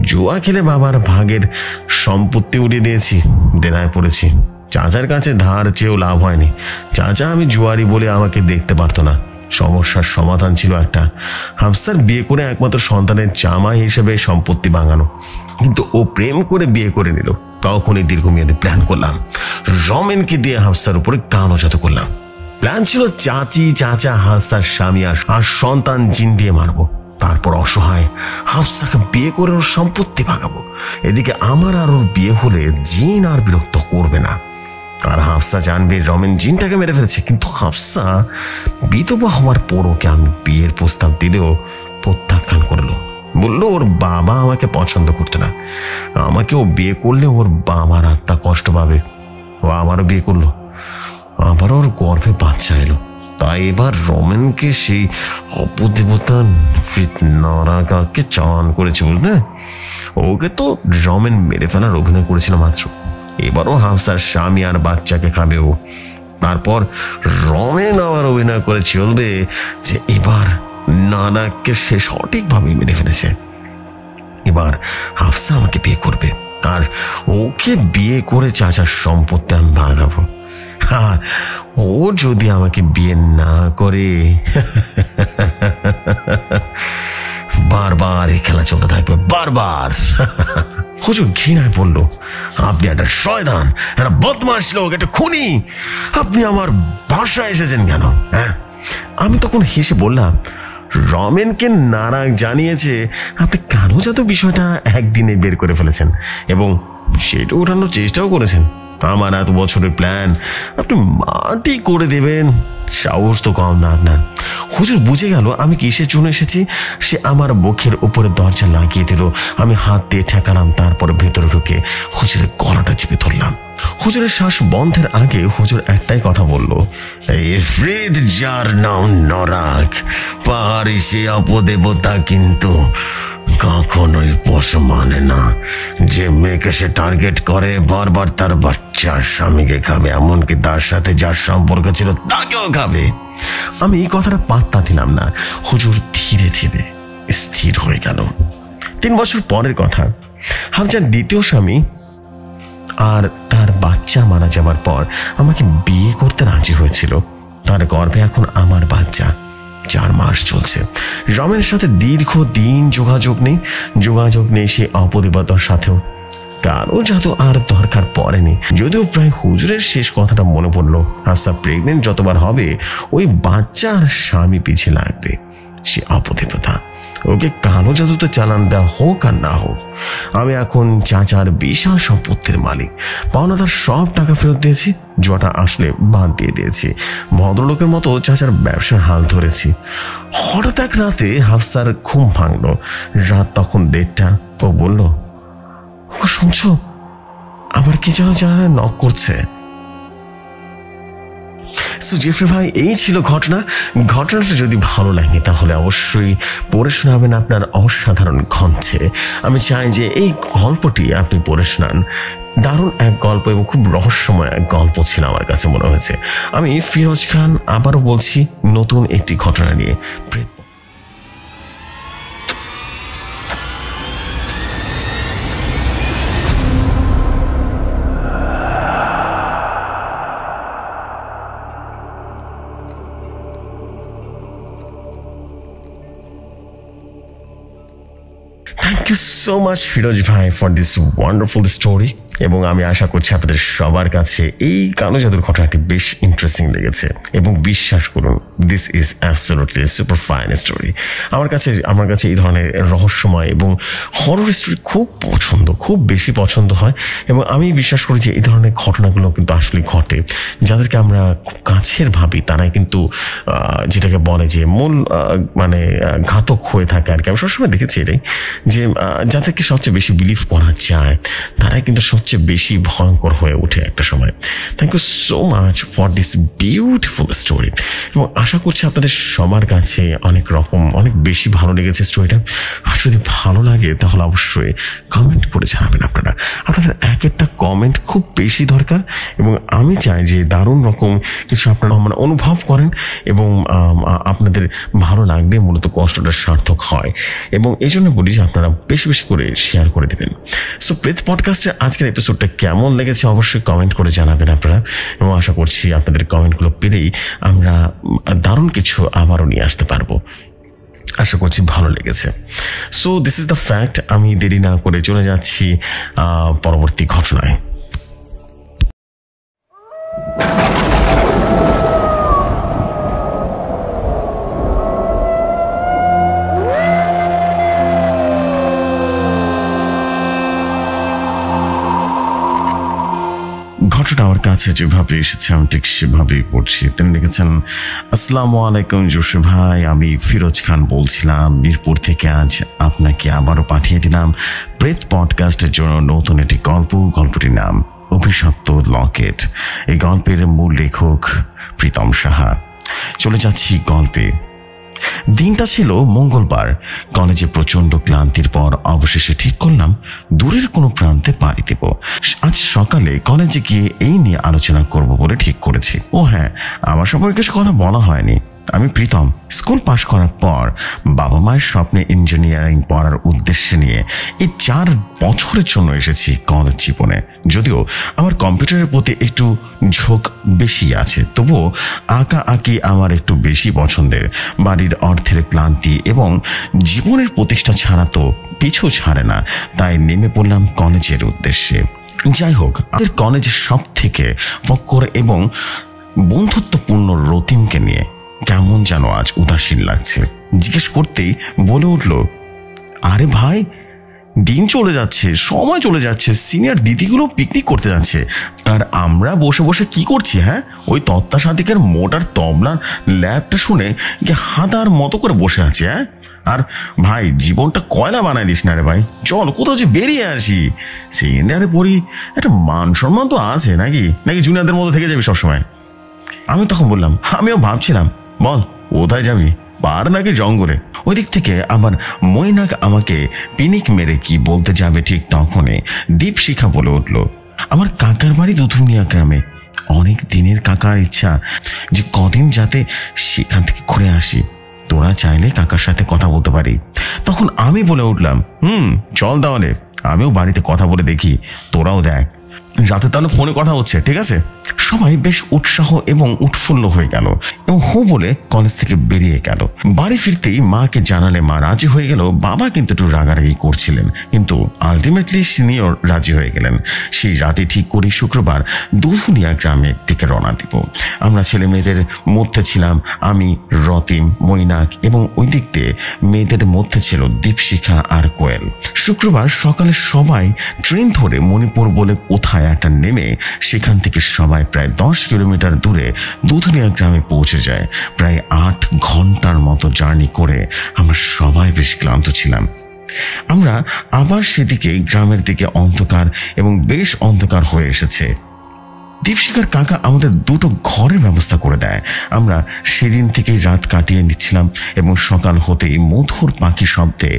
জুয়া খেলে বাবার ভাগের সম্পত্তি উড়িয়ে দিয়েছি, দেনায় পড়েছি। চাচার কাছে ধার চেয়েও লাভ হয়নি। চাচা আমি জুয়ারি বলে আমাকে দেখতে পারতো না। সমস্যার সমাধান ছিল একটা, হাফসার বিয়ে করে একমাত্র সন্তানের জামাই হিসেবে সম্পত্তি ভাঙানো। কিন্তু ও প্রেম করে বিয়ে করে নিল। তখনই দীর্ঘমেয়াদী প্ল্যান করলাম, রমেনকে দিয়ে হাফসার উপরে কানজাত করলাম। প্ল্যান ছিল চাচি, চাচা, হাফসার স্বামী আর সন্তান জিন দিয়ে মারবো। তারপর অসহায় হাফসাকে বিয়ে করে ওর সম্পত্তি ভাগাবো। এদিকে আমার আর ওর বিয়ে হলে জিন আর বিরক্ত করবে না। আর হাফসা জানবে রমেন জিনটাকে মেরে ফেলেছে। কিন্তু হাফসা বিধবা হওয়ার পর ওকে আমি বিয়ের প্রস্তাব দিলেও প্রত্যাখ্যান করলো। বললো ওর বাবা আমাকে পছন্দ করতো না, আমাকে ও বিয়ে করলে ওর বাবার আত্মা কষ্ট পাবে। ও আমারও বিয়ে করলো, আবার ওর গর্ভে বাচ্চা এলো। তাই এবার রমেনকে সেই অপদেবতা নারাগাকে চান করেছে, বুঝলে? ওকে তো রমেন মেরে ফেলার অভিনয় করেছিল মাত্র, এবারও হাফসার স্বামী আর বাচ্চাকে খাবে ও। তারপর রমেন আবার অভিনয় করে চলবে যে এবার নানাকে সে সঠিকভাবে মেরে ফেলেছে। এবার হাফসা আমাকে বিয়ে করবে আর ওকে বিয়ে করে চাচার সম্পত্তি আমি ভাগাবো। আর ও যদি আমাকে বিয়ে না করে বারবার এই খেলা চলতে থাকবে, বারবার। হুজুর ঘৃণায় বলল, আপনি একটা শয়তান, একটা বদমাশ লোক, একটা খুনি। আপনি আমার বাসায় এসেছেন কেন? হ্যাঁ, আমি তখন হেসে বললাম, রমেনকে নারাগ জানিয়েছে আপনি কানজাত বিষয়টা একদিনে বের করে ফেলেছেন এবং সেটা ওঠানোর চেষ্টাও করেছেন। আমার এত বছরের প্ল্যান আপনি মাটি করে দেবেন, সাহস তো কম না আপনার। হুজুর বুঝে গেল আমি কিসের জন্য এসেছি। সে আমার মুখের উপরে দরজা লাগিয়ে দিল। আমি হাত দিয়ে ঠেকালাম, তারপরে ভেতরে ঢুকে হুজুরের গলাটা চেপে ধরলাম। হুজুরের শ্বাস বন্ধের আগে হুজুর একটাই কথা বলল, ইফরিত যার নাম নরাক, পাহাড়ি সে অপদেবতা কিন্তু কখনোই পশু মানে না। যে মেয়েকে সে টার্গেট করে বারবার তার বাচ্চার স্বামীকে খাবে, এমনকি তার সাথে যার সম্পর্ক ছিল তাকেও খাবে। আমি এই কথাটা পাত্তা দিলাম না। হুজুর ধীরে ধীরে স্থির হয়ে গেল। 3 বছর পরের কথা, হামজার দ্বিতীয় স্বামী আর তার বাচ্চা মারা যাবার পর আমাকে বিয়ে করতে রাজি হয়েছিল। তার গর্ভে এখন আমার বাচ্চা 4 মাস চলছে। রমেনের সাথে দীর্ঘদিন যোগাযোগ নেই সেই অপদেবতার সাথেও। কারো যাতে আর দরকার পড়েনি। যদিও প্রায় হুজুরের শেষ কথাটা মনে পড়লো, হাফসা প্রেগনেন্ট যতবার হবে ওই বাচ্চা আর স্বামী পিছিয়ে লাগবে। সে অপদেবতা, ওকে কালো জাদুতে চালান দেওয়া হোক আর না হোক। আমি এখন চাচার বিশাল সম্পত্তির মালিক। পাওনাদার সব টাকা ফেরত দিয়েছি, জটা আসলে বাদ দিয়ে দিয়েছি। ভদ্রলোকের মতো চাচার ব্যবসার হাল ধরেছি। হঠাৎ এক রাতে হাফসার ঘুম ভাঙলো। রাত তখন 1:30। ও বলল, ওকে শুনছো? আবার কি যেন জানা নক করছে। জেফরি ভাই, এই ছিল ঘটনাটা যদি ভালো লাগে তাহলে অবশ্যই পড়ে শোনাবেন আপনার অসাধারণ কণ্ঠে। আমি চাই যে এই গল্পটি আপনি পড়ে শোনান। দারুণ এক গল্প এবং খুব রহস্যময় এক গল্প ছিল আমার কাছে মনে হয়েছে। আমি ফিরোজ খান আবারও বলছি নতুন একটি ঘটনা নিয়ে। Thank you so much Firoz ভাই for this wonderful story। এবং আমি আশা করছি আপনাদের সবার কাছে এই কালো জাদুর ঘটনাটি বেশ ইন্টারেস্টিং লেগেছে এবং বিশ্বাস করুন this is absolutely super fine story. আমার কাছে এই ধরনের রহস্যময় এবং হরর স্টোরি খুব বেশি পছন্দ হয় এবং আমি বিশ্বাস করি যে এই ধরনের ঘটনাগুলো কিন্তু আসলে ঘটে। যাদেরকে আমরা খুব কাছের ভাবি তারাই কিন্তু যেটাকে বলে যে মূল ঘাতক হয়ে থাকে আর কি। আমি সবসময় দেখেছি এটাই যে যাদেরকে সবচেয়ে বেশি বিলিভ করা যায় তারাই কিন্তু সবচেয়ে সবচেয়ে বেশি ভয়ঙ্কর হয়ে ওঠে একটা সময়। Thank you so much for this beautiful story, এবং আশা করছি আপনাদের সবার কাছে অনেক বেশি ভালো লেগেছে স্টোরিটা। আর যদি ভালো লাগে তাহলে অবশ্যই কমেন্ট করে জানাবেন। আপনাদের এক একটা কমেন্ট খুব বেশি দরকার, এবং আমি চাই যে দারুণ রকম কিছু আপনারা অনুভব করেন, এবং আপনাদের ভালো লাগলে মূলত কষ্টটা সার্থক হয়। এবং এই জন্য বলি যে আপনারা বেশি বেশি করে শেয়ার করে দেবেন। সো প্রেত পডকাস্টের আজকের এপিসোডটা কেমন লেগেছে অবশ্যই কমেন্ট করে জানাবেন আপনারা, এবং আশা করছি আপনাদের কমেন্টগুলো পেলেই আমরা দারুণ কিছু আবারও নিয়ে আসতে পারবো। আশা করছি ভালো লেগেছে। So this is the fact. আমি দেরি না করে চলে যাচ্ছি পরবর্তী ঘটনায়। ঘটনাটা আমার কাছে যেভাবে এসেছে আমি ঠিক সেভাবেই পড়ছি। তিনি লিখেছেন, আসসালামু আলাইকুম জোশী ভাই, আমি ফিরোজ খান বলছিলাম মিরপুর থেকে। আজ আপনাকে আবারও পাঠিয়ে দিলাম প্রেত পডকাস্টের জন্য নতুন একটি গল্প। গল্পটির নাম অভিশপ্ত লকেট। এই গল্পের মূল লেখক প্রীতম সাহা। চলে যাচ্ছি গল্পে। দিনটা ছিল মঙ্গলবার। কলেজে প্রচন্ড ক্লান্তির পর অবশেষে ঠিক করলাম দূরের কোনো প্রান্তে পাড়ি দেব। আজ সকালে কলেজে গিয়ে এই নিয়ে আলোচনা করব বলে ঠিক করেছি। ও হ্যাঁ, আমার সম্পর্কে কথা বলা হয়নি। আমি প্রীতম। স্কুল পাশ করার পর বাবা মায়ের স্বপ্নে ইঞ্জিনিয়ারিং পড়ার উদ্দেশ্যে নিয়ে এই 4 বছরের জন্য এসেছি কলেজ জীবনে। যদিও আমার কম্পিউটারের প্রতি একটু ঝোঁক বেশি আছে, তবুও আঁকা আঁকি আমার একটু বেশি পছন্দের। বাড়ির অর্থের ক্লান্তি এবং জীবনের প্রতিষ্ঠা ছাড়া তো পিছু ছাড়ে না, তাই নেমে পড়লাম কলেজের উদ্দেশ্যে। যাই হোক, আমাদের কলেজের সব থেকে ফক্কর এবং বন্ধুত্বপূর্ণ রতিমকে নিয়ে কেমন যেন আজ উদাসীন লাগছে। জিজ্ঞেস করতেই বলে উঠল, আরে ভাই, দিন চলে যাচ্ছে, সময় চলে যাচ্ছে, সিনিয়র দিদিগুলো পিকনিক করতে যাচ্ছে, আর আমরা বসে বসে কি করছি? হ্যাঁ, ওই তত্ত্বা সাদিকের মোটার তবলার ল্যাবটা শুনে গিয়ে হাদার মতো করে বসে আছে। হ্যাঁ, আর ভাই জীবনটা কয়লা বানাই দিস না রে ভাই, চল কোথাও যে বেরিয়ে আসি। সিনিয়রে পড়ি, একটা মান সম্মান তো আছে নাকি জুনিয়রদের মতো থেকে যাবি সবসময়। আমি তখন বললাম, আমিও ভাবছিলাম, বল কোথায় যাবি, পার নাকি জঙ্গলে? ওই দিক থেকে আমার মৈনাক আমাকে পিনিক মেরে কি বলতে যাবে, ঠিক তখনই দীপশিখা বলে উঠল, আমার কাকার বাড়ি দুধুমিয়া গ্রামে। অনেক দিনের কাকার ইচ্ছা যে কদিন যাতে সেখান থেকে ঘুরে আসি। তোরা চাইলে কাকার সাথে কথা বলতে পারি। তখন আমি বলে উঠলাম, চল তাহলে, আমিও বাড়িতে কথা বলে দেখি, তোরাও দেখ। রাতে তাহলে ফোনে কথা হচ্ছে, ঠিক আছে? সবাই বেশ উৎসাহ এবং উৎফুল্ল হয়ে গেল এবং হো বলে কলেজ থেকে বেরিয়ে গেল। বাড়ি ফিরতেই মাকে জানালে মা রাজি হয়ে গেল। বাবা কিন্তু একটু রাগারাগি করছিলেন, কিন্তু আলটিমেটলি সিনিয়র রাজি হয়ে গেলেন। সেই রাতে ঠিক করি শুক্রবার দুধুলিয়া গ্রামের দিকে রওনা দিব। আমরা ছেলে মেয়েদের মধ্যে ছিলাম আমি, রতিম, মৈনাক, এবং ওই দিক দিয়ে মেয়েদের মধ্যে ছিল দীপশিখা আর কোয়েল। শুক্রবার সকালে সবাই ট্রেন ধরে মণিপুর বলে কোথায় একটা নেমে সেখান থেকে সবাই প্রায় 10 কিলোমিটার দূরে দুধুলিয়া গ্রামে পৌঁছে যায়। প্রায় 8 ঘন্টার মতো জার্নি করে আমরা সবাই বেশ ক্লান্ত ছিলাম। আমরা আবার সেদিকে গ্রামের দিকে অন্ধকার এবং বেশ অন্ধকার হয়ে এসেছে। দীপশিখার কাকা আমাদের 2টো ঘরের ব্যবস্থা করে দেয়। আমরা সেদিন থেকেই রাত কাটিয়ে নিচ্ছিলাম এবং সকাল হতেই মধুর পাখি শব্দে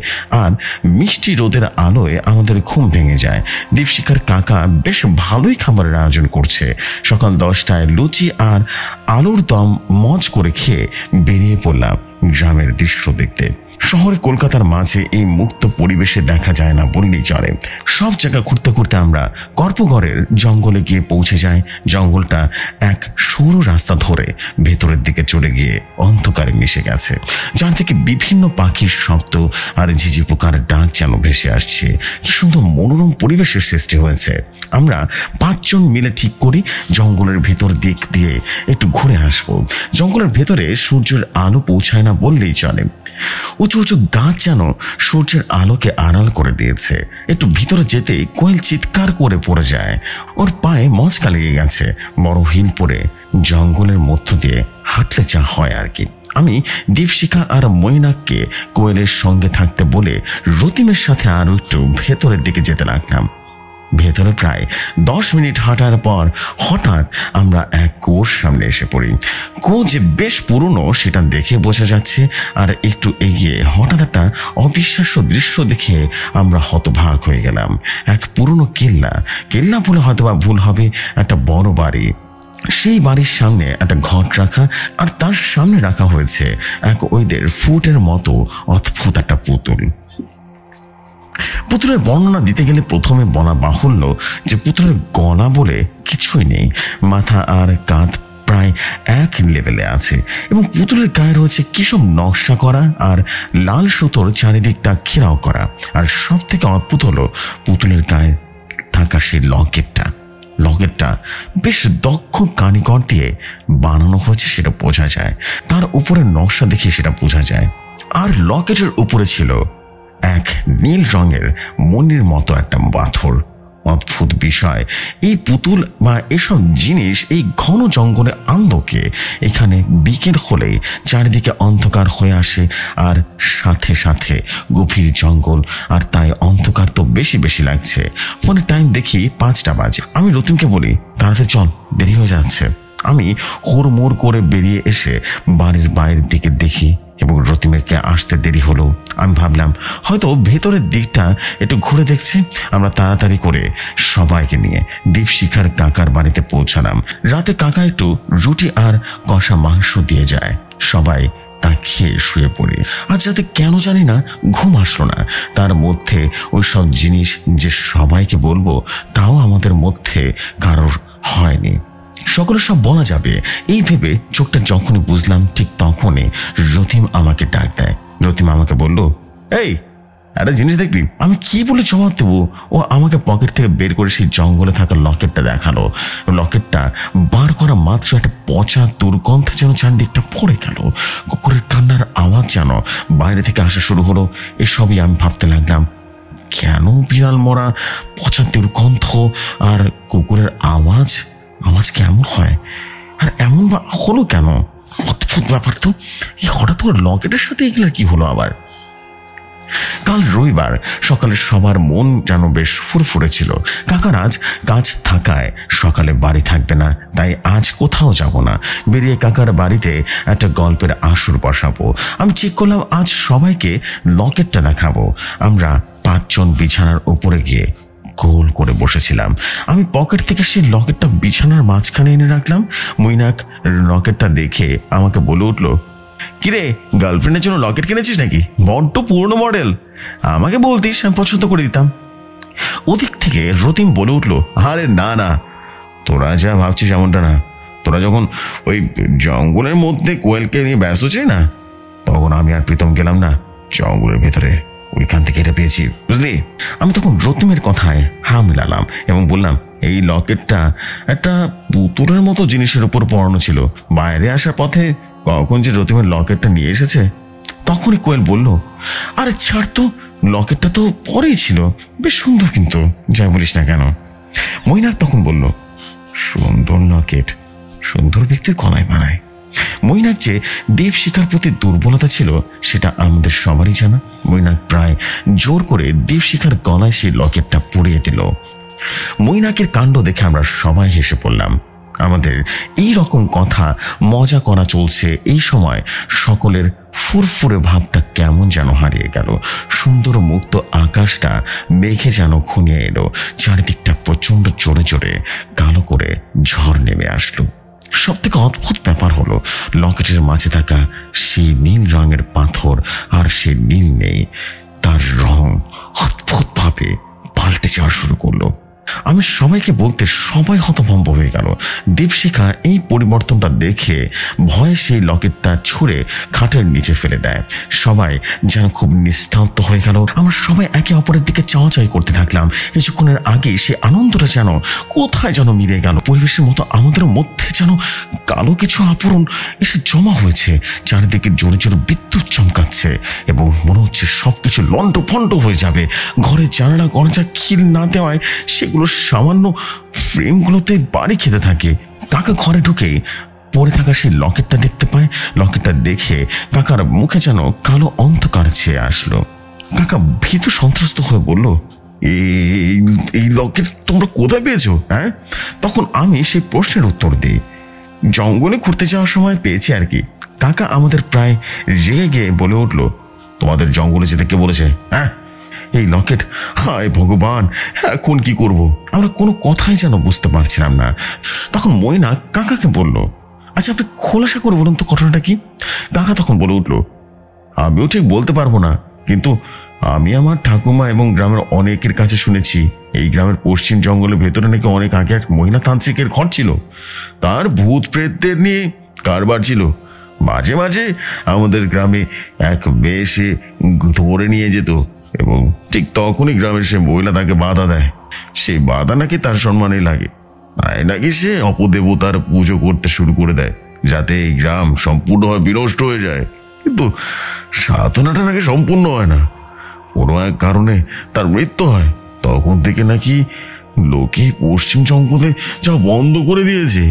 আর মিষ্টি রোদের আলোয় আমাদের ঘুম ভেঙে যায়। দীপশিখার কাকা বেশ ভালোই খাবারের আয়োজন করছে। সকাল 10টায় লুচি আর আলুর দম মজ করে খেয়ে বেরিয়ে পড়লাম গ্রামের দৃশ্য দেখতে। শহরে কলকাতার মাঝে এই মুক্ত পরিবেশে দেখা যায় না বললেই চলে। সব জায়গা ঘুরতে ঘুরতে আমরা কর্পগড়ের জঙ্গলে গিয়ে পৌঁছে যাই। জঙ্গলটা এক সরু রাস্তা ধরে ভেতরের দিকে চলে গিয়ে অন্ধকারে মিশে গেছে, যার থেকে বিভিন্ন পাখির শব্দ আর ঝিঝি পোকার ডাক যেন ভেসে আসছে। কি সুন্দর মনোরম পরিবেশের সৃষ্টি হয়েছে। আমরা 5 জন মিলে ঠিক করি জঙ্গলের ভেতর দিক দিয়ে একটু ঘুরে আসবো। জঙ্গলের ভেতরে সূর্যের আলো পৌঁছায় না বললেই চলে। উঁচু উঁচু গাছ যেন সূর্যের আলোকে আড়াল করে দিয়েছে। একটু ভিতরে যেতেই কোয়েল চিৎকার করে পড়ে যায়। ওর পায়ে মচকা লেগে গেছে। বড় হিল পরে জঙ্গলের মধ্য দিয়ে হাঁটলে যা হয় আর কি। আমি দীপশিখা আর মৈনাককে কোয়েলের সঙ্গে থাকতে বলে রতিমের সাথে আরো একটু ভেতরের দিকে যেতে লাগলাম। ভেতরে প্রায় 10 মিনিট হাঁটার পর হঠাৎ আমরা এক কুয়োর সামনে এসে পড়ি। কুয়ো যে বেশ পুরনো সেটা দেখে বোঝা যাচ্ছে। আর একটু এগিয়ে হঠাৎ একটা অবিশ্বাস্য দৃশ্য দেখে আমরা হতবাক হয়ে গেলাম। এক পুরনো কেল্লা বলে হয়তোবা ভুল হবে, একটা বড় বাড়ি। সেই বাড়ির সামনে একটা ঘট রাখা, আর তার সামনে রাখা হয়েছে এক ওইদের ফুটের মতো অদ্ভুত একটা পুতুলের বর্ণনা দিতে গেলে প্রথমে বলা বাহুল্য যে পুতুলের গলা বলে কিছুই নেই, মাথা আর কাঁধ প্রায় এক লেভেলে আছে এবং পুতুলের গায়ে রয়েছে কিসব নকশা করা আর লাল সুতোর চারিদিকটা ঘেরাও করা। আর সব থেকে অদ্ভুত হলো পুতুলের গায়ে থাকা সেই লকেটটা বেশ দক্ষ কারিগর দিয়ে বানানো হয়েছে, সেটা বোঝা যায়। তার উপরে নকশা দেখে সেটা বোঝা যায়। আর লকেটের উপরে ছিল এক নীল রঙের মণির মতো একটা পাথর। অদ্ভুত বিষয়, এই পুতুল বা এসব জিনিস এই ঘন জঙ্গলে আনন্দকে। এখানে বিকেল হলেই চারিদিকে অন্ধকার হয়ে আসে আর সাথে সাথে গভীর জঙ্গল, আর তাই অন্ধকার তো বেশি বেশি লাগছে। ফোনে টাইম দেখি 5টা বাজে। আমি রতিমকে বলি, তাড়াতাড়ি চল, দেরি হয়ে যাচ্ছে। আমি হুড়মুড় করে বেরিয়ে এসে বাড়ির বাইরের দিকে দেখি এবং রতিমেরকে আসতে দেরি হলো। আমি ভাবলাম হয়তো ভেতরের দিকটা একটু ঘুরে দেখছি। আমরা তাড়াতাড়ি করে সবাইকে নিয়ে দীপশিখার কাকার বাড়িতে পৌঁছালাম। রাতে কাকা একটু রুটি আর কষা মাংস দিয়ে যায়। সবাই তা খেয়ে শুয়ে পড়ি। আজ রাতে কেন জানি না ঘুম আসলো না। তার মধ্যে ওই সব জিনিস যে সবাইকে বলবো তাও আমাদের মধ্যে কারোর হয়নি। সকলে সব বলা যাবে এই ভেবে চোখটা যখনই বুঝলাম ঠিক তখনই রতিম আমাকে ডাক দেয়। রতিম আমাকে বলল, এই একটা জিনিস দেখবি? আমি কি বলে জবাব দেবো? ও আমাকে পকেট থেকে বের করে সেই জঙ্গলে থাকা লকেটটা দেখালো। লকেটটা বার করা মাত্র একটা পচা দুর্গন্ধ যেন চারদিকটা পড়ে গেল। কুকুরের কান্নার আওয়াজ যেন বাইরে থেকে আসা শুরু হলো। এসবই আমি ভাবতে লাগলাম, কেন বিড়াল মরা, পচা দুর্গন্ধ আর কুকুরের আওয়াজ কেমন হয়? আর এমন বা হলো কেন? অদ্ভুত ব্যাপার তো। এই হঠাৎ করে লকেটের সাথে এগুলো কি হলো আবার? কাল রবিবার সকালে সবার মন যেন বেশ ফুরফুরে ছিল। কাকার আজ কাজ থাকায় সকালে বাড়ি থাকবে না, তাই আজ কোথাও যাব না। বেরিয়ে কাকার বাড়িতে একটা গল্পের আসর বসাবো। আমি ঠিক করলাম আজ সবাইকে লকেটটা দেখাবো। আমরা 5 জন বিছানার উপরে গিয়ে গোল করে বসেছিলাম। আমি পকেট থেকে সেই লকেটটা বিছানার মাঝখানে এনে রাখলাম। মৈনাক লকেটটা দেখে আমাকে বলে উঠলো, কিরে, গার্লফ্রেন্ডের জন্য লকেট কিনেছিস নাকি? বড্ড পুরনো মডেল। আমাকে বলতিস, আমি পছন্দ করে দিতাম। ওদিক থেকে রতিম বলে উঠলো, আরে না না, তোরা যা ভাবছিস এমনটা না। তোরা যখন ওই জঙ্গলের মধ্যে কোয়েলকে নিয়ে ব্যস্ত ছিলি না, তখন আমি আর প্রীতম গেলাম না জঙ্গলের ভেতরে, ওইখান থেকে এটা পেয়েছি, বুঝলি? আমি তখন রতিমের কথায় হা মিলালাম এবং বললাম, এই লকেটটা একটা পুতুলের মতো জিনিসের উপর পড়ানো ছিল। বাইরে আসার পথে কখন যে রতিমের লকেটটা নিয়ে এসেছে। তখনই কোয়েল বলল, আরে ছাড় তো, লকেটটা তো পরেই ছিল, বেশ সুন্দর কিন্তু, যাই বলিস না কেন। মৈনাক তখন বলল, সুন্দর লকেট সুন্দর ব্যক্তির গলায় বানায়। মৈনাক যে দীপশিখার প্রতি দুর্বলতা ছিল সেটা আমাদের সবারই জানা। মৈনাক প্রায় জোর করে দীপশিখার গলায় সেই লকেটটা পরিয়ে দিল। মৈনাকের কাণ্ড দেখে আমরা সবাই হেসে পড়লাম। আমাদের এই রকম কথা মজা করা চলছে এই সময় সকলের ফুরফুরে ভাবটা কেমন যেন হারিয়ে গেল। সুন্দর মুক্ত আকাশটা মেঘে যেন ঘনিয়ে এলো। চারিদিকটা প্রচন্ড জোরে জোরে কালো করে ঝড় নেমে আসলো। সব থেকে অদ্ভুত ব্যাপার হলো লকেটের মাঝে থাকা সেই নীল রঙের পাথর আর সে নীল নেই, তার রং অদ্ভুতভাবে পাল্টে যাওয়া শুরু করলো। আমি সবাইকে বলতে সবাই হতভম্ব হয়ে গেল। দীপশিখা এই পরিবর্তনটা দেখে ভয়ে সেই লকেটটা ছুঁড়ে খাটের নিচে ফেলে দেয়। সবাই যেন খুব নিস্তব্ধ হয়ে গেল। আমরা সবাই একে অপরের দিকে চাওয়াচাই করতে থাকলাম। কিছুক্ষণের আগে সে আনন্দটা যেন কোথায় যেন মিলিয়ে গেল। পরিবেশের মতো আমাদের মধ্যে যেন কালো কিছু আবরণ এসে জমা হয়েছে। চারিদিকে জোরে জোরে বিদ্যুৎ চমকাচ্ছে এবং মনে হচ্ছে সবকিছু লন্ডভন্ড হয়ে যাবে। ঘরের জানালা গরজা খিল না দেওয়ায় সেগুলো সামান্য ফ্রেমগুলোতে বাড়ি খেতে থাকে। কাকা ঘরে ঢুকে পড়ে থাকা সেই লকেটটা দেখতে পায়। লকেটটা দেখে কাকার মুখে যেন কালো অন্ধকার ছেয়ে আসলো। কাকা ভীত সন্ত্রস্ত হয়ে বলল, এই এই লকেট তোমরা কোথায় পেয়েছো? হ্যাঁ, তখন আমি সেই প্রশ্নের উত্তর দিই, জঙ্গলে ঘুরতে যাওয়ার সময় পেয়েছি আর কি। কাকা আমাদের প্রায় রেগে গিয়ে বলে উঠলো, তোমাদের জঙ্গলে যেতে কে বলেছে? হ্যাঁ, এই লকেট, হায় ভগবান, এখন কি করব? আমরা কোনো কথাই যেন বুঝতে পারছিলাম না। তখন ময়না কাকাকে বলল, আচ্ছা আপনি খোলাসা করে বলুন তো ঘটনাটা কি? কাকা তখন বলে উঠলো, আমিও ঠিক বলতে পারবো না, কিন্তু আমি আমার ঠাকুমা এবং গ্রামের অনেকের কাছে শুনেছি এই গ্রামের পশ্চিম জঙ্গলের ভেতরে নাকি অনেক আগে এক মহিলা তান্ত্রিকের ঘর ছিল। তার ভূত প্রেতদের নিয়ে কারবার ছিল। মাঝে মাঝে আমাদের গ্রামে এক বেশে ধরে নিয়ে যেত এবং ঠিক তখনই গ্রামের সে মহিলা তাকে বাধা দেয়। সেই বাধা নাকি তার সম্মানে লাগে, তাই নাকি সে অপদেবতার পুজো করতে শুরু করে দেয় যাতে এই গ্রাম সম্পূর্ণভাবে বিনষ্ট হয়ে যায়। কিন্তু সাধনাটা নাকি সম্পূর্ণ হয় না, কোনো এক কারণে তার মৃত্যু হয়। তখন থেকে নাকি লোকে পশ্চিম জঙ্গলে যা বন্ধ করে দিয়েছে।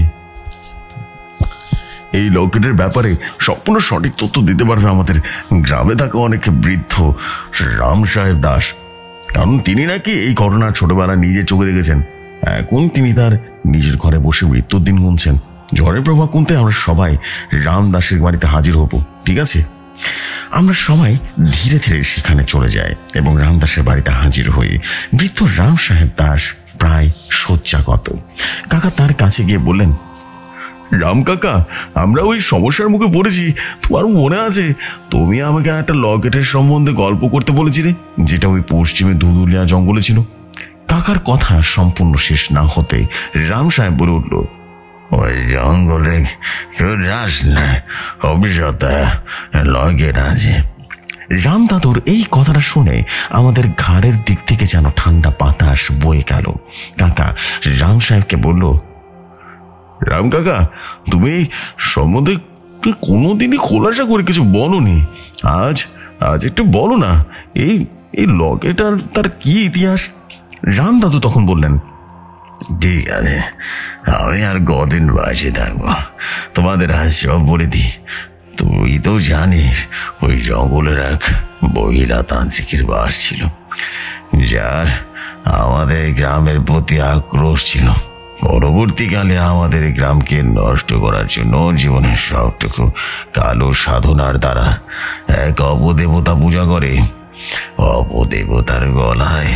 এই লকেটের ব্যাপারে সম্পূর্ণ সঠিক তথ্য দিতে পারবে আমাদের গ্রামে থাকা অনেক বৃদ্ধ রাম সাহেব দাস, কারণ তিনি নাকি এই ঘটনা ছোটবেলায় নিজের চোখে দেখেছেন। এখন তিনি তার নিজের ঘরে বসে মৃত্যুর দিন গুনছেন। ঝড়ের প্রভাব কমতে আমরা সবাই রাম দাসের বাড়িতে হাজির হব, ঠিক আছে? আমরা সবাই ধীরে ধীরে সেখানে চলে যাই এবং রামদাসের বাড়িতে হাজির হই। বৃদ্ধ রাম সাহেব দাস প্রায় শয্যাগত। কাকা তার কাছে গিয়ে বললেন, রাম কাকা, আমরা ওই সমস্যার মুখে পড়েছি। তোমার মনে আছে তুমি আমাকে একটা লকেটের সম্বন্ধে গল্প করতে বলেছিলে, যেটা ওই পশ্চিমে ধুধুলিয়া জঙ্গলে ছিল? কাকার কথা সম্পূর্ণ শেষ না হতে রাম সাহেব বলে উঠল, ওই জঙ্গলে কেউ যাস না, অভিজ্ঞতা লকেট আছে। রাম দাদুর এই কথাটা শুনে আমাদের ঘাড়ের দিক থেকে যেন ঠান্ডা বাতাস বয়ে গেল। কাকা রাম সাহেবকে বলল, রাম কাকা, তুমি এই সম্বন্ধে কোনোদিনই খোলাসা করে কিছু বলোনি, আজ আজ একটু বলো না, এই এই লকেট আর তার কি ইতিহাস? রাম দাদু তখন বললেন, ঠিক আছে, আমি আর কদিন বাঁচে থাকবো, তোমাদের আজ সব বলে দিই। তুই তো জানিস ওই জঙ্গলের এক মহিলা তান্ত্রিকের বাস ছিল, যার আমাদের গ্রামের প্রতি আক্রোশ ছিল। পরবর্তীকালে আমাদের গ্রামকে নষ্ট করার জন্য জীবনের সবটুকু কালো সাধনার দ্বারা এক অপদেবতা পূজা করে। অপদেবতার গলায়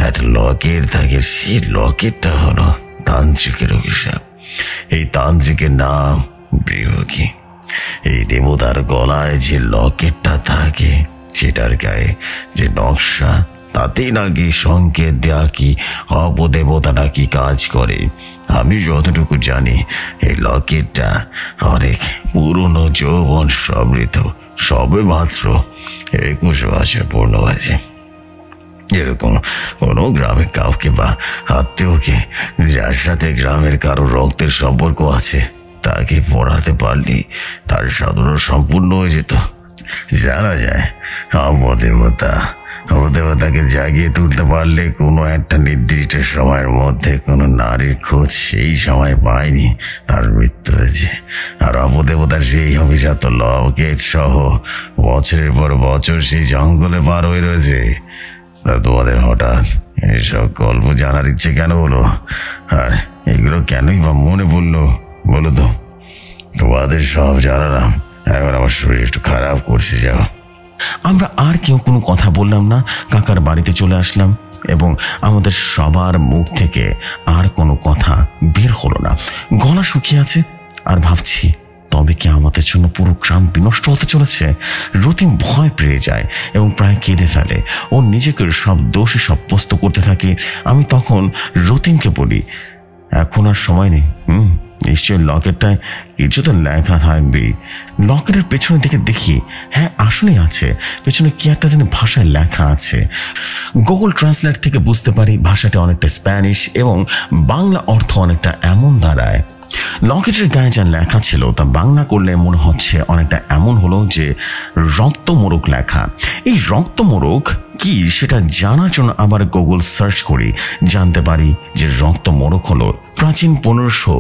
একটা লকেট থাকে, সেই লকেটটা হলো তান্ত্রিকের অভিশাপ। এই তান্ত্রিকের নাম বৃহকি। এই দেবতার গলায় যে লকেটটা থাকে, সেটার গায়ে যে নকশা, তাতেই নাকি সংকেত দেয়া কি অপদেবতাটা কি কাজ করে। আমি যতটুকু জানি এই লকেটটা অনেক পুরনো, যৌবন সমৃদ্ধ, সবে মাত্র 21 বছর পূর্ণ হয়েছে। এরকম কোনো গ্রামে কাউকে বা আত্মীয়কে যার সাথে গ্রামের কারো রক্তের সম্পর্ক আছে, তাকে পড়াতে পারলি তার সাধনা সম্পূর্ণ হয়ে যেত। জানা যায় অপদেবতাকে জাগিয়ে তুলতে পারলে কোনো একটা নির্দিষ্ট সময়ের মধ্যে কোনো নারীর খোঁজ সেই সময় পায়নি, তার মৃত্যু হয়েছে। আর অপদেবতার সেই অভিজাত লকেট সহ বছরের পর বছর সেই জঙ্গলে পার হয়ে রয়েছে। তা তোমাদের হঠাৎ এসব গল্প জানার ইচ্ছে কেন হলো, আর এগুলো কেনই বা মনে পড়লো বলো তো? তোমাদের সব জানালাম, এখন আমার শরীর একটু খারাপ করছে। যাও। আমরা আর কেউ কোনো কথা বললাম না, কাকার বাড়িতে চলে আসলাম এবং আমাদের সবার মুখ থেকে আর কোনো কথা বের হলো না। গলা শুকিয়ে আছে আর ভাবছি, তবে কি আমাদের জন্য পুরো গ্রাম বিনষ্ট হতে চলেছে? রতিম ভয় পেয়ে যায় এবং প্রায় কেঁদে ফেলে। ও নিজেকে সব দোষী সাব্যস্ত করতে থাকে। আমি তখন রতিমকে বলি, এখন আর সময় নেই, নিশ্চয়ই লকেটটায় কিছু তো লেখা থাকবেই। লকেটের পেছনের দিকে দেখি, হ্যাঁ আসলেই আছে, পেছনে কি একটা যেন ভাষায় লেখা আছে। গুগল ট্রান্সলেট থেকে বুঝতে পারি ভাষাটা অনেকটা স্প্যানিশ এবং বাংলা অর্থ অনেকটা এমন দাঁড়ায়। লকেটের গায়ে যা লেখা ছিল তা বাংলা করলে মনে হচ্ছে অনেকটা এমন হলো যে রক্তমোরক লেখা। এই রক্তমোরক কি সেটা জানার জন্য আবার গুগল সার্চ করি, জানতে পারি যে রক্তমোরক হলো প্রাচীন 1500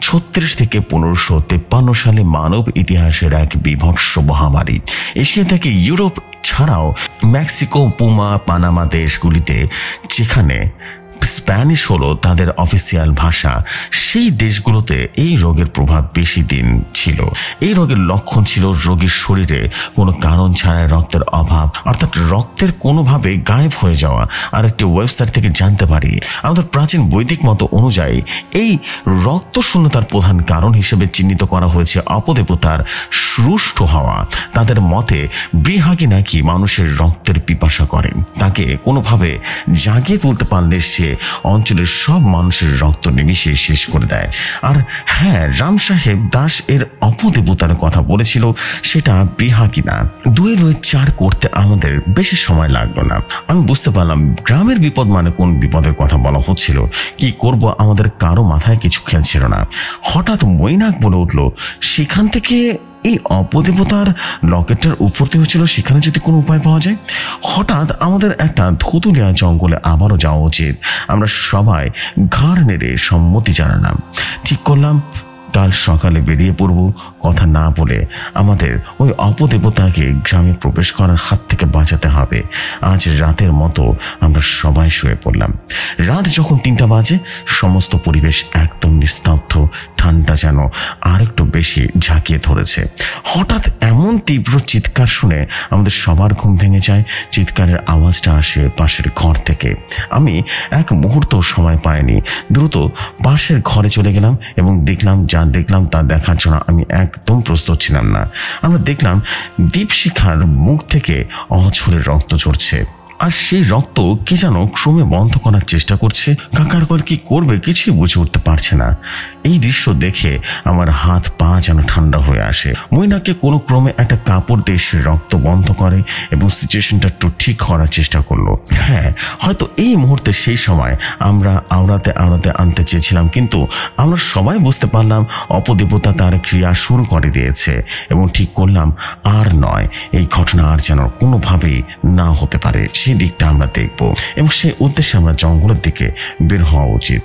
36 থেকে 1553 সালে মানব ইতিহাসের এক বিভৎস মহামারী এশিয়া থেকে ইউরোপ ছাড়াও মেক্সিকো, পুমা, পানামা দেশগুলিতে, যেখানে স্প্যানিশ হলো তাদের অফিসিয়াল ভাষা, সেই দেশগুলোতে এই রোগের প্রভাব বেশি দিন ছিল। এই রোগের লক্ষণ ছিল রোগীর শরীরে কোনো কারণ ছাড়াই রক্তের অভাব, অর্থাৎ রক্তের কোনোভাবে গায়েব হয়ে যাওয়া। আর একটি ওয়েবসাইট থেকে জানতে পারি, আমাদের প্রাচীন বৈদিক মত অনুযায়ী এই রক্ত শূন্যতার প্রধান কারণ হিসেবে চিহ্নিত করা হয়েছে অপদেবতার রুষ্ট হওয়া। তাদের মতে বৃহাগী নাকি মানুষের রক্তের পিপাসা করেন, তাকে কোনোভাবে জাগিয়ে তুলতে পারলে সে অঞ্চলের সব মানুষের রক্ত নিমিশে শেষ করে দেয়। আর হ্যাঁ, রাম সাহেব দাস এর অপদেবতার কথা বলেছিল, সেটা বৃহাগী না। 2-4 করতে আমাদের বেশি সময় লাগলো না। আমি বুঝতে পারলাম গ্রামের বিপদ মানে কোন বিপদের কথা বলা হচ্ছিল। কি করব আমাদের কারো মাথায় কিছু খেলছিল না। হঠাৎ মৈনাক বলে উঠল, সেখান থেকে এই অপদেবতার লকেটটার উপর দিয়ে হচ্ছিল, সেখানে যদি কোনো উপায় পাওয়া যায়। হঠাৎ আমাদের একটা ধুতুলিয়া জঙ্গলে আবারও যাওয়া উচিত। আমরা সবাই ঘাড় নেড়ে সম্মতি জানালাম। ঠিক করলাম কাল সকালে বেরিয়ে পড়ব। কথা না বলে আমাদের ওই অপদেবতাকে গ্রামে প্রবেশ করার হাত থেকে বাঁচাতে হবে। আজ রাতের মতো আমরা সবাই শুয়ে পড়লাম। রাত যখন 3টা বাজে, সমস্ত পরিবেশ একদম নিস্তব্ধ, ঠান্ডা যেন আর একটু বেশি ঝাঁকিয়ে ধরেছে। হঠাৎ এমন তীব্র চিৎকার শুনে আমাদের সবার ঘুম ভেঙে যায়। চিৎকারের আওয়াজটা আসে পাশের ঘর থেকে। আমি এক মুহূর্ত সময় পাইনি, দ্রুত পাশের ঘরে চলে গেলাম এবং দেখলাম তা দেখার জন্য আমি একদম প্রস্তুত ছিলাম না। আমরা দেখলাম দীপশিখার মুখ থেকে অঝরে রক্ত ঝরছে, আর সেই রক্ত কে যেন ক্রমে বন্ধ করার চেষ্টা করছে। কাকার কল কি করবে কিছুই বুঝে উঠতে পারছে না। এই দৃশ্য দেখে আমার হাত পা যেন ঠান্ডা হয়ে আসে। মৈনাককে কোনো ক্রমে একটা কাপড় দিয়ে সে রক্ত বন্ধ করে এবং সিচুয়েশনটা একটু ঠিক করার চেষ্টা করলো। হ্যাঁ, হয়তো এই মুহূর্তে সেই সময় আমরা আওড়াতে আনতে চেয়েছিলাম, কিন্তু আমরা সবাই বুঝতে পারলাম অপদেবতা তার ক্রিয়া শুরু করে দিয়েছে এবং ঠিক করলাম আর নয়, এই ঘটনা আর যেন কোনোভাবেই না হতে পারে। সেই দিকটা আমরা দেখব এবং সেই উদ্দেশ্যে আমরা জঙ্গলের দিকে বের হওয়া উচিত।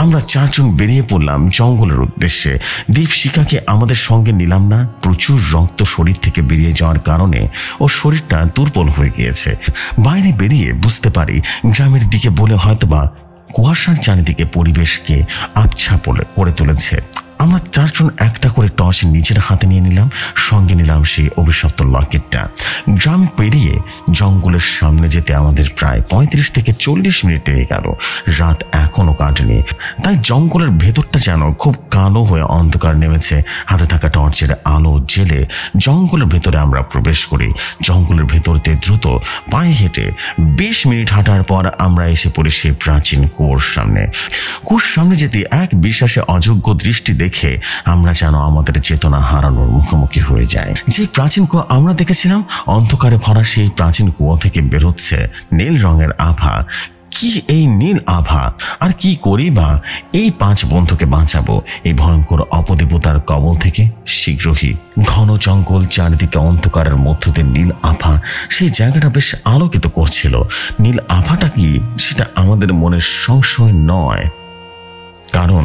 আমরা 4 জন বেরিয়ে পড়লাম জঙ্গলের উদ্দেশ্যে। দীপশিখাকে আমাদের সঙ্গে নিলাম না। প্রচুর রক্ত শরীর থেকে বেরিয়ে যাওয়ার কারণে ওর শরীরটা দুর্বল হয়ে গিয়েছে। বাইরে বেরিয়ে বুঝতে পারি গ্রামের দিকে বলে হয়তোবা কুয়াশার চারিদিকে পরিবেশকে আবছা করে তুলেছে। আমরা 4 জন একটা করে টর্চ নিজের হাতে নিয়ে নিলাম, সঙ্গে নিলাম সেই অভিশপ্ত লকেটটা। গ্রাম পেরিয়ে জঙ্গলের সামনে যেতে আমাদের প্রায় 35 থেকে 40 মিনিট লেগে গেল। রাত এখনো কাটেনি, তাই জঙ্গলের ভেতরটা যেন খুব কালো হয়ে অন্ধকার নেমেছে। হাতে থাকা টর্চের আলো জেলে জঙ্গলের ভেতরে আমরা প্রবেশ করি। জঙ্গলের ভেতরতে দ্রুত পায়ে হেঁটে 20 মিনিট হাঁটার পর আমরা এসে পড়ি সেই প্রাচীন কুয়োর সামনে। কুয়োর সামনে যেতে এক বিশ্বাসে অযোগ্য দৃষ্টি দেখে আমরা যেন আমাদের চেতনা হারানোর মুখোমুখি হয়ে যায়। যে প্রাচীন কুয়া আমরা দেখেছিলাম, অন্ধকারে ভরা সেই প্রাচীন কুয়া থেকে বেরোচ্ছে নীল রঙের আভা। কি এই নীল আভা! আর কি করি বা এই 5 বন্ধুকে বাঁচাবো এই ভয়ঙ্কর অপদেবতার কবল থেকে? শীঘ্রই ঘন জঙ্গল, চারিদিকে অন্ধকারের মধ্য দিয়ে নীল আভা সেই জায়গাটা বেশ আলোকিত করছিল। নীল আভাটা কি, সেটা আমাদের মনের সংশয় নয়, কারণ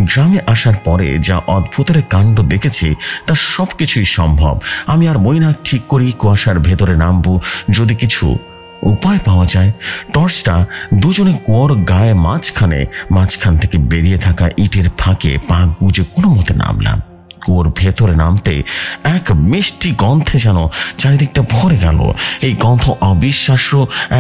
গ্রামে আসার পরে যা অদ্ভুতের কাণ্ড দেখেছি তার সবকিছুই সম্ভব। আমি আর মৈনাক ঠিক করি কুয়াশার ভেতরে নামবো, যদি কিছু উপায় পাওয়া যায়। টর্চটা দুজনে কুয়োর গায়ে মাঝখান থেকে বেরিয়ে থাকা ইটের ফাঁকে পা গুজে কোনো মতে নামলাম। কুয়োর ভেতরে নামতে এক মিষ্টি গন্ধে যেন চারিদিকটা ভরে গেল। এই গন্ধ অবিশ্বাস্য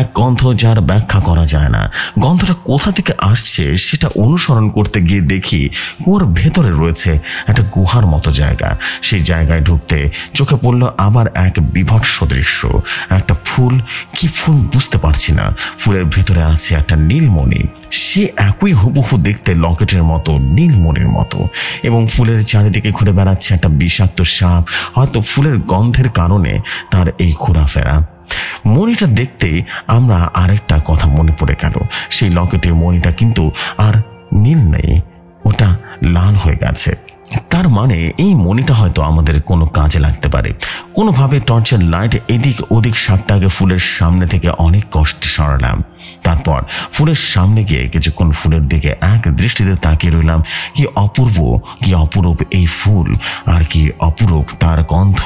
এক গন্ধ, যার ব্যাখ্যা করা যায় না। গন্ধটা কোথা থেকে আসছে সেটা অনুসরণ করতে গিয়ে দেখি কুয়োর ভেতরে রয়েছে একটা গুহার মতো জায়গা। সেই জায়গায় ঢুকতে চোখে পড়ল আবার এক বিভৎস দৃশ্য। একটা ফুল, কি ফুল বুঝতে পারছি না। ফুলের ভেতরে আছে একটা নীলমণি। সে একই হুবহু দেখতে লকেটের মতো, নীলমণির মতো, এবং ফুলের চারিদিকে ঘুরে বেড়াচ্ছে একটা বিষাক্ত সাপ। হয়তো ফুলের গন্ধের কারণে তার এই ঘোরাফেরা। মণিটা দেখতে আমরা আরেকটা কথা মনে পড়ে গেল। সেই লকেটের মণিটা কিন্তু আর নীল নেই, ওটা লাল হয়ে গেছে। তার মানে এই মণিটা হয়তো আমাদের কোনো কাজে লাগতে পারে। কোনোভাবে টর্চের লাইট এদিক ওদিক সাপটাকে ফুলের সামনে থেকে অনেক কষ্টে সরালাম। তারপর ফুলের সামনে গিয়ে কিছুক্ষণ ফুলের দিকে এক দৃষ্টিতে তাকিয়ে রইলাম। কি অপূর্ব, কি অপরূপ এই ফুল, আর কি অপরূপ তার গন্ধ।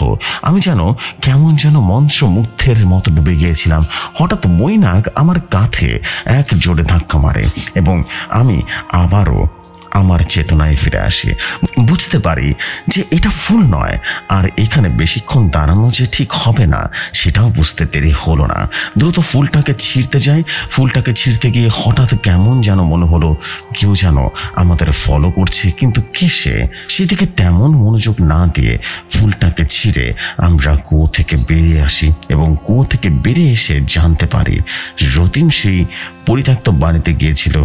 আমি যেন কেমন যেন মন্ত্রমুগ্ধের মতো ডুবে গিয়েছিলাম। হঠাৎ মৈনাক আমার কাঁধে এক জোরে ধাক্কা মারে এবং আমি আবারও আমার চেতনায় ফিরে আসি। বুঝতে পারি যে এটা ফুল নয়, আর এখানে বেশিক্ষণ দাঁড়ানো যে ঠিক হবে না সেটাও বুঝতে দেরি হলো না। দ্রুত ফুলটাকে ছিঁড়তে যাই। ফুলটাকে ছিঁড়তে গিয়ে হঠাৎ কেমন যেন মনে হলো কেউ যেন আমাদের ফলো করছে, কিন্তু কিসে সেদিকে তেমন মনোযোগ না দিয়ে ফুলটাকে ছিঁড়ে আমরা কুয়ো থেকে বেরিয়ে আসি এবং কুয়ো থেকে বেরিয়ে এসে জানতে পারি রতিন সেই পরিত্যক্ত বাড়িতে গিয়েছিল।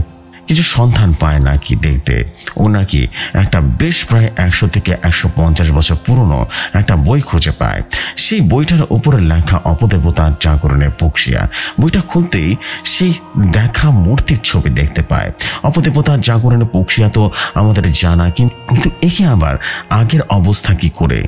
কিছু সন্ধান পায় নাকি দেখতে। ও নাকি একটা বেশ প্রায় 100 থেকে 150 বছর পুরনো একটা বই খুঁজে পায়। সেই বইটার উপরে লেখা অপদেবতার জাগরণের প্রক্রিয়া। বইটা খুলতেই সেই দেখা মূর্তির ছবি দেখতে পায়। অপদেবতার জাগরণের প্রক্রিয়া তো আমাদের জানা, কিন্তু একে আবার আগের অবস্থা কি করে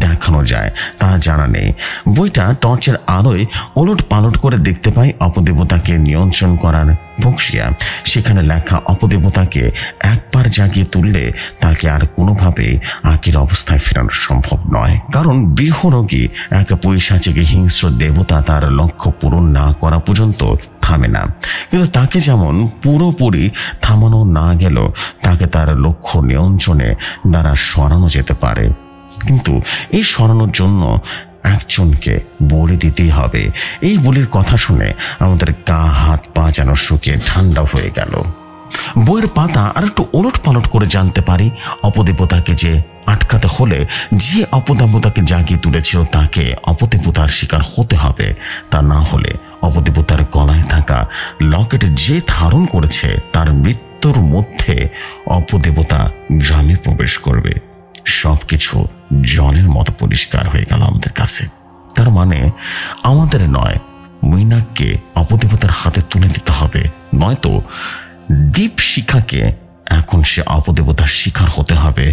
দেখানো যায় তা জানা নেই। বইটা টর্চের আলোয় ওলট পালট করে দেখতে পাই অপদেবতাকে নিয়ন্ত্রণ করার প্রক্রিয়া। সেখানে লেখা অপদেবতাকে একবার জাগিয়ে তুললে তাকে আর কোনোভাবে আগের অবস্থায় ফেরানো সম্ভব নয়, কারণ বৃহরোগী এক পৈশাচিক হিংস্র দেবতা তার লক্ষ্য পূরণ না করা পর্যন্ত থামে না। কিন্তু তাকে যেমন পুরোপুরি থামানো না গেল, তাকে তার লক্ষ্য নিয়ন্ত্রণে দ্বারা সরানো যেতে পারে। কিন্তু এই সরানোর জন্য একজনকে বলি দিতেই হবে। এই বলির কথা শুনে আমাদের গা হাত পা যেন শুকিয়ে ঠান্ডা হয়ে গেল। বইয়ের পাতা আর একটু ওলট পালট করে জানতে পারি অপদেবতাকে যে আটকাতে হলে যে অপদেবতাকে জাগিয়ে তুলেছিল তাকে অপদেবতার শিকার হতে হবে। তা না হলে অপদেবতার গলায় থাকা লকেট যে ধারণ করেছে তার মৃত্যুর মধ্যে অপদেবতা গ্রামে প্রবেশ করবে। সবকিছু জলের মতো পরিষ্কার হয়ে গেল আমাদের কাছে। তার মানে আমাদের নয়, মৈনাককে অপদেবতার হাতে তুলে দিতে হবে, নয়তো দীপশিখাকে এখন সে অপদেবতার শিকার হতে হবে।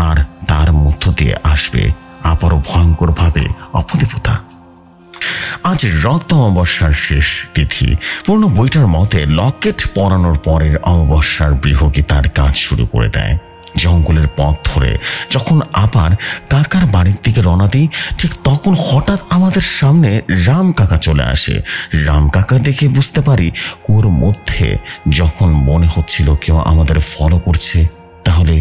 আর তার মধ্য দিয়ে আসবে আবারও ভয়ঙ্কর ভাবে অপদেবতা। আজ রক্ত অমাবস্যার শেষ তিথি। পুরনো বইটার মতে লকেট পরানোর পরের অমাবস্যার বিহগী তার কাজ শুরু করে দেয়। জঙ্গলের পথ ধরে যখন আবার কাকার বাড়ির দিকে রওনা দিই, ঠিক তখন হঠাৎ আমাদের সামনে রাম কাকা চলে আসে। রাম কাকা দেখে বুঝতে পারি কুয়োর মধ্যে যখন মনে হচ্ছিল কেউ আমাদের ফলো করছে, তাহলে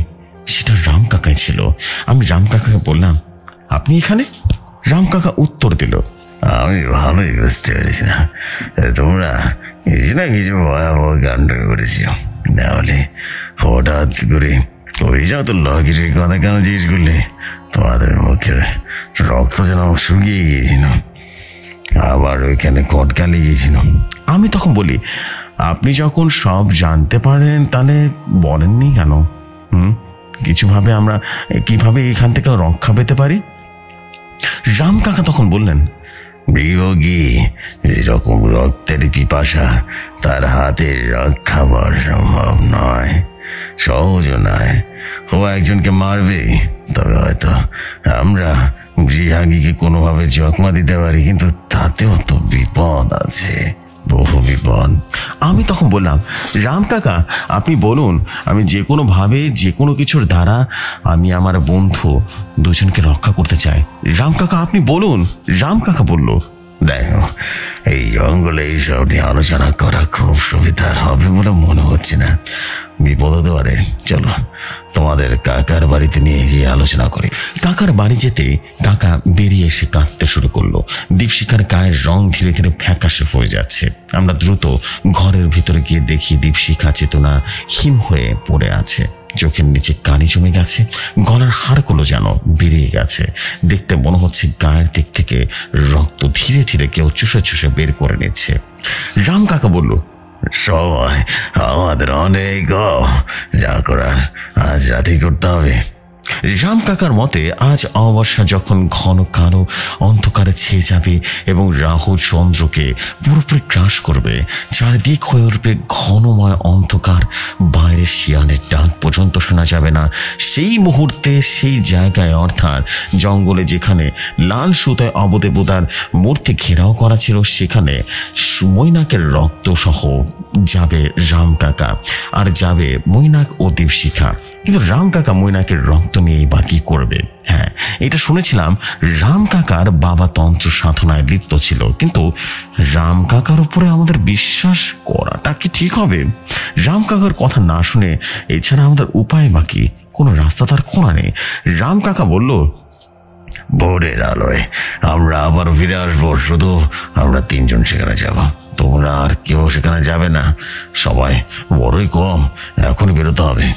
সেটা রাম কাকাই ছিল। আমি রাম কাকাকে বললাম, আপনি এখানে? রাম কাকা উত্তর দিল, আমি ভালোই বুঝতে পেরেছি না তোমরা কিছু না কিছু ভয়াবহ কাণ্ড করেছি, নাহলে হঠাৎ করে ওই যত লকেটের কথা কেন জিজ্ঞেস করলে? তোমাদের মুখের রক্ত যেন শুকিয়ে গিয়েছিল, আবার ওইখানে কটকা লেগেছিল। আমি তখন বলি, আপনি যখন সব জানতে পারেন তাহলে বলেননি কেন? কিছুভাবে আমরা কিভাবে এখান থেকে রক্ষা পেতে পারি? রাম কাকা তখন বললেন, বিয়োগী যেরকম রক্তের পিপাসা, তার হাতে রক্ষা পাওয়া সম্ভব নয়, সহজও নয়। ও একজনকে মারবে, তবে হয়তো আমরা গৃহাঙ্গীকে কোনোভাবে জখমা দিতে পারি, কিন্তু তাতেও তো বিপদ আছে, বহু বিপদ। আমি তখন বললাম, রাম কাকা আপনি বলুন, আমি যে কোনোভাবে যে কোনো কিছুর দ্বারা আমি আমার বন্ধু দুজনকে রক্ষা করতে চাই। রাম কাকা আপনি বলুন। রাম কাকা বলল, দেখো, এই জঙ্গলে এইসব নিয়ে আলোচনা করা খুব সুবিধার হবে বলে মনে হচ্ছে না, বিপদ হতে পারে। চলো তোমাদের কাকার বাড়িতে নিয়ে গিয়ে আলোচনা করি। কাকার বাড়ি যেতে কাকা বেরিয়ে এসে কাঁদতে শুরু করলো। দীপশিখার গায়ের রং ধীরে ধীরে ফ্যাকাশে হয়ে যাচ্ছে। আমরা দ্রুত ঘরের ভিতরে গিয়ে দেখি দীপশিখা চেতনা হিম হয়ে পড়ে আছে। চোখের নিচে কালি জমে গেছে, গলার হাড়গুলো যেন বেরিয়ে গেছে। দেখতে মনে হচ্ছে গায়ের দিক থেকে রক্ত ধীরে ধীরে কেউ চুষে চুষে বের করে নিচ্ছে। রাম কাকা বলল, সময় আমাদের অনেক, যা করার আজ রাতেই করতে হবে। রাম কাকার মতে আজ অমাবস্যা যখন ঘন কালো অন্ধকারে ছেয়ে যাবে এবং রাহু চন্দ্রকে পুরোপুরি গ্রাস করবে, চারিদিক হয়ে উঠবে ঘনময় অন্ধকার, বাইরে শিয়ালের ডাক পর্যন্ত শোনা যাবে না, সেই মুহূর্তে সেই জায়গায় অর্থাৎ জঙ্গলে যেখানে লাল সুতায় অবদেবতার মূর্তি ঘেরাও করা ছিল সেখানে মৈনাকের রক্ত সহ যাবে রাম কাকা, আর যাবে মৈনাক ও দীপশিখা। কিন্তু রাম কাকা মৈনাকের রক্ত নিয়েই বা কি করবে? হ্যাঁ, এটা শুনেছিলাম রাম কাকার বাবা তন্ত্র সাধনায় লিপ্ত ছিল, কিন্তু রাম কাকার উপরে আমাদের বিশ্বাস করাটা কি ঠিক হবে? রাম কাকার কথা না শুনে এছাড়া আমাদের উপায় বাকি কোনো রাস্তা তার খোলা নেই। রাম কাকা বলল, ভোরের আলোয় আমরা আবার ফিরে আসবো, শুধু আমরা 3 জন সেখানে যাব, তোমরা আর কেউ সেখানে যাবে না, সবাই বড়ই কম, এখনই বেরোতে হবে।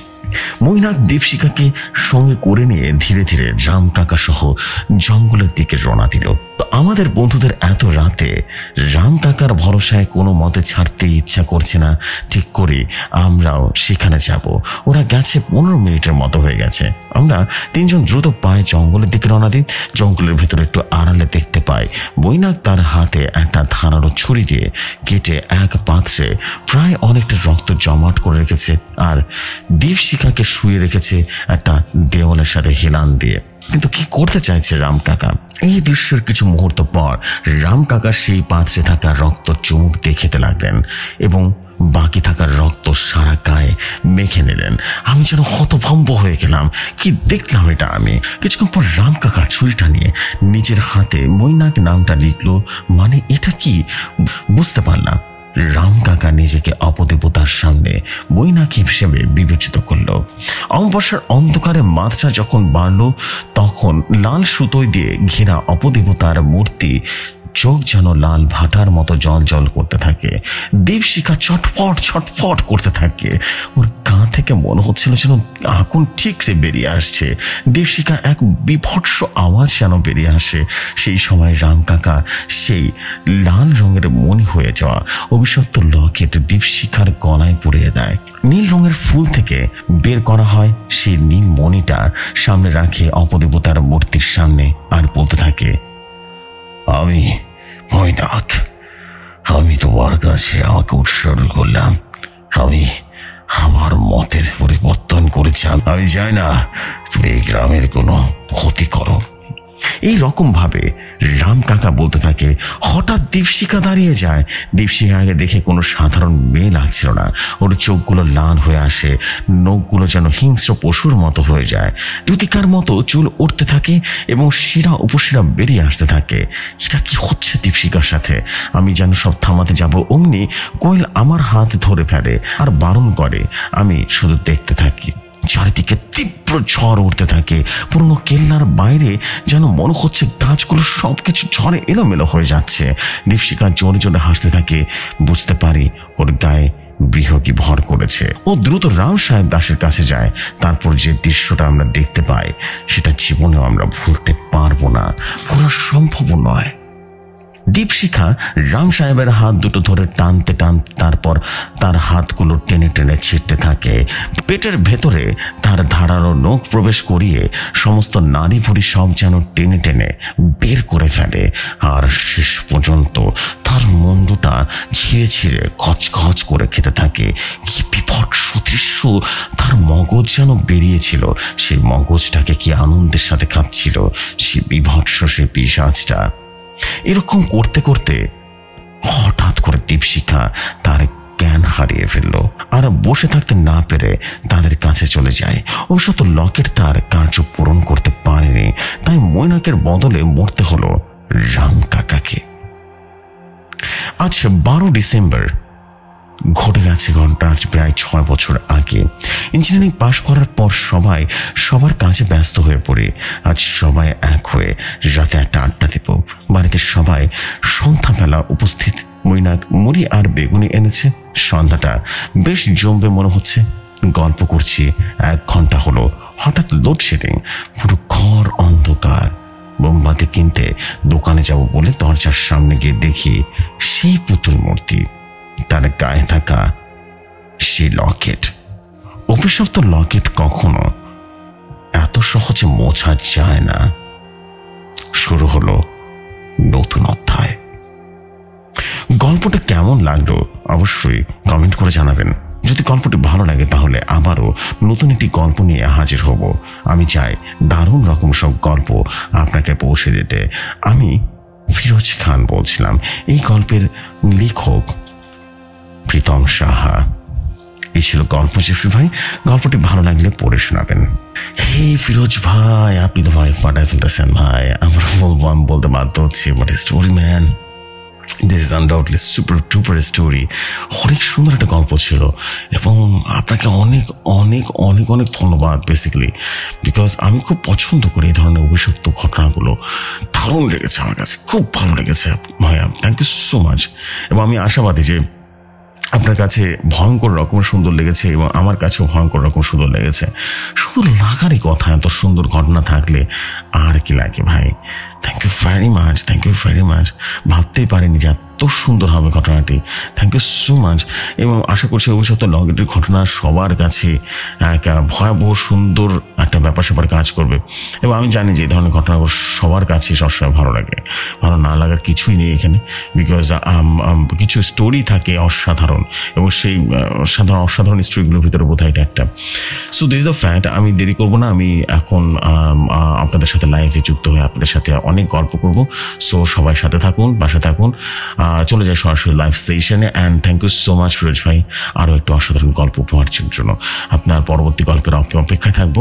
মৈনাক দীপশিখাকে সঙ্গে করে নিয়ে ধীরে ধীরে রাম কাকা সহ জঙ্গলের দিকে রওনা দিল। তো আমাদের বন্ধুদের এত রাতে রাম কাকার ভরসায় কোনো মতে ছাড়তে ইচ্ছা করছে না, ঠিক করে আমরাও সেখানে যাব। ওরা গেছে 15 মিনিটের মতো হয়ে গেছে। আমরা 3 জন দ্রুত পায়ে জঙ্গলের দিকে রওনা দিই। জঙ্গলের ভেতরে একটু আড়ালে দেখতে পাই মৈনাক তার হাতে একটা ধারালো ছুরি দিয়ে কেটে এক পাত্রে প্রায় অনেকটা রক্ত জমাট করে রেখেছে, আর দীপশিখাকে শুয়ে রেখেছে একটা দেওয়ালের সাথে হেলান দিয়ে। কিন্তু কি করতে চাইছে রাম কাকা? এই দৃশ্যের কিছু মুহূর্ত পর রাম কাকা সেই পাত্রে থাকা রক্ত চুমুক দিয়ে খেতে লাগলেন এবং বাকি থাকার রক্ত সারা গায়ে মেখে নিলেন। আমি যেন হতভম্ব হয়ে গেলাম। কি দেখলাম এটা আমি? কিছুক্ষণ পর রাম কাকা ছুরিটা নিয়ে নিজের হাতে মৈনাক নামটা লিখলো। মানে এটা কি বুঝতে পারলাম। রাম কাকা নিজেকে অপদেবতার সামনে মৈনাক হিসেবে বিবেচিত করলো। অমাবস্যার অন্ধকারে মাত্রা যখন বাড়ল তখন লাল সুতোয় দিয়ে ঘেরা অপদেবতার মূর্তি চোখ যেন লাল ভাটার মতো জল জল করতে থাকে। দীপশিখা ছটফট ছটফট করতে থাকে। ওর গা থেকে মনে হচ্ছিল যেন আগুন ঠিকরে বেরিয়ে আসছে। দীপশিখা এক বিভৎস আওয়াজ যেন বেরিয়ে আসে। সেই সময় রাম কাকা সেই লাল রঙের মণি হয়ে যাওয়া অভিশপ্ত লকেট দীপশিখার গলায় পরিয়ে দেয়। নীল রঙের ফুল থেকে বের করা হয় সেই নীল মণিটা সামনে রাখে অপদেবতার মূর্তির সামনে আর বলতে থাকে, আমি মৈনাক, আমি তোমার কাছে আমাকে উৎসর্গ করলাম। আমি আমার মতের পরিবর্তন করেছি। আমি চাই না তুমি এই গ্রামের কোনো ক্ষতি করো। এই রকম ভাবে রাম কাকা বলতে থাকে। হঠাৎ দীপশিখা দাঁড়িয়ে যায়। দীপশিখাকে দেখে কোনো সাধারণ মেয়ে লাগছিল না। ওর চোখগুলো লাল হয়ে আসে, নখগুলো যেন হিংস্র পশুর মতো হয়ে যায়, দুতিকার মতো চুল উঠতে থাকে এবং শিরা উপশিরা বেরিয়ে আসতে থাকে। এটা কি হচ্ছে দীপশিখার সাথে? আমি যেন সব থামাতে যাব, অমনি কোয়েল আমার হাত ধরে ফেলে আর বারণ করে। আমি শুধু দেখতে থাকি। চারিদিকে তীব্র ঝড় উঠতে থাকে। পুরনো কেল্লার বাইরে যেন মনে হচ্ছে গাছগুলো সবকিছু ঝড়ে এলোমেলো হয়ে যাচ্ছে। দীপশিখা জোরে জোরে হাসতে থাকে। বুঝতে পারি ওর গায়ে বৃহকি ভর করেছে। ও দ্রুত রাম সাহেব দাসের কাছে যায়। তারপর যে দৃশ্যটা আমরা দেখতে পাই সেটা জীবনেও আমরা ভুলতে পারবো না, কোনো সম্ভব নয়। দীপশিখা রাম সাহেবের হাত দুটো ধরে টানতে টানতে তারপর তার হাতগুলো টেনে টেনে ছিঁড়তে থাকে। পেটের ভেতরে তার ধারালো নখ প্রবেশ করিয়ে সমস্ত নাড়ি ভুড়ি সব যেন টেনে টেনে বের করে ফেলে। আর শেষ পর্যন্ত তার মুন্ডুটা ছিঁড়ে ছিঁড়ে খচখচ করে খেতে থাকে। কি বিভৎস দৃশ্য! তার মগজ যেন বেরিয়েছিল। সেই মগজটাকে কি আনন্দের সাথে খাচ্ছিল সে বিভৎস সে পিশাচটা। এরকম করতে করতে হঠাৎ করে দীপশিখা তার জ্ঞান হারিয়ে ফেলল আর বসে থাকতে না পেরে তাদের কাছে চলে যায়। অবশ্য লকেট তার কার্য পূরণ করতে পারেনি, তাই মৈনাকের বদলে মরতে হলো রাম কাকাকে। আজ 12 ডিসেম্বর ঘটে গেছে ঘন্টা প্রায় 6 বছর আগে। ইঞ্জিনিয়ারিং পাশ করার পর সবাই সবার কাজে ব্যস্ত হয়ে পড়ে। আজ সবাই এক হয়ে রাতে একটা আড্ডা দেব। বাড়িতে সবাই সন্ধ্যাবেলা উপস্থিত। মৈনাক মুড়ি আর বেগুনি এনেছে। সন্ধ্যাটা বেশ জমবে মনে হচ্ছে। গল্প করছি। 1 ঘন্টা হলো। হঠাৎ লোডশেডিং, পুরো ঘর অন্ধকার। মোমবাতি কিনতে দোকানে যাব বলে দরজার সামনে গিয়ে দেখি সেই পুতুল মূর্তি, তার গায়ে থাকা সেই লকেট। অভিশপ্ত লকেট কখনো এত সহজে মোছা যায় না। শুরু হলো নতুন অধ্যায়। গল্পটা কেমন লাগলো অবশ্যই কমেন্ট করে জানাবেন। যদি গল্পটি ভালো লাগে তাহলে আবারও নতুন একটি গল্প নিয়ে হাজির হব। আমি চাই দারুণ রকম সব গল্প আপনাকে পৌঁছে দিতে। আমি ফিরোজ খান বলছিলাম। এই গল্পের লেখক প্রীতম সাহা। এই ছিল গল্প জেফরি ভাই। গল্পটি ভালো লাগলে পড়ে শোনাবেন। হে ফিরোজ ভাই, আপনি তো ভাই ফাটাই ফেলতেছেন ভাই। আমরা বলবো, আমি বলতে বাধ্য হচ্ছি, but story man, this is undoubtedly super duper story. অনেক সুন্দর একটা গল্প ছিল এবং আপনাকে অনেক অনেক অনেক অনেক ধন্যবাদ বেসিক্যালি, বিকজ আমি খুব পছন্দ করি এই ধরনের অভিশপ্ত ঘটনাগুলো। দারুণ লেগেছে আমার কাছে, খুব ভালো লেগেছে ভাইয়া, থ্যাংক ইউ সো মাচ। এবং আমি আশাবাদী যে আপনার কাছে ভয়ঙ্কর রকম সুন্দর লেগেছে এবং আমার কাছেও ভয়ঙ্কর রকম সুন্দর লেগেছে। শুধু লাগারই কথা, এত সুন্দর ঘটনা থাকলে আর কি লাগে ভাই। Thank you very much, thank you very much. ভাবতেই পারিনি যে এত সুন্দর হবে ঘটনাটি। Thank you so much. এবং আশা করছি ভবিষ্যতে লগেটের ঘটনা সবার কাছে এক ভয়াবহ সুন্দর একটা ব্যাপার স্যাপার কাজ করবে। এবং আমি জানি যে এই ধরনের ঘটনাগুলো সবার কাছে সবসময় ভালো লাগে। ভালো না লাগার কিছুই নেই এখানে, বিকজ কিছু স্টোরি থাকে অসাধারণ এবং সেই অসাধারণ স্টোরিগুলোর ভিতরে বোধ হয় এটা একটা। So this is the fact. আমি দেরি করবো না, আমি এখন আপনাদের সাথে লাইভে যুক্ত হয়ে আপনাদের সাথে অনেক গল্প করব। সো সবাই সাথে থাকুন, বাসা থাকুন। চলে যায় সরাসরি লাইভ সেশনে। And thank you so much Firoz ভাই, আরও একটু অসাধারণ গল্প উপহার জন্য। আপনার পরবর্তী গল্পের অপেক্ষায় থাকবো।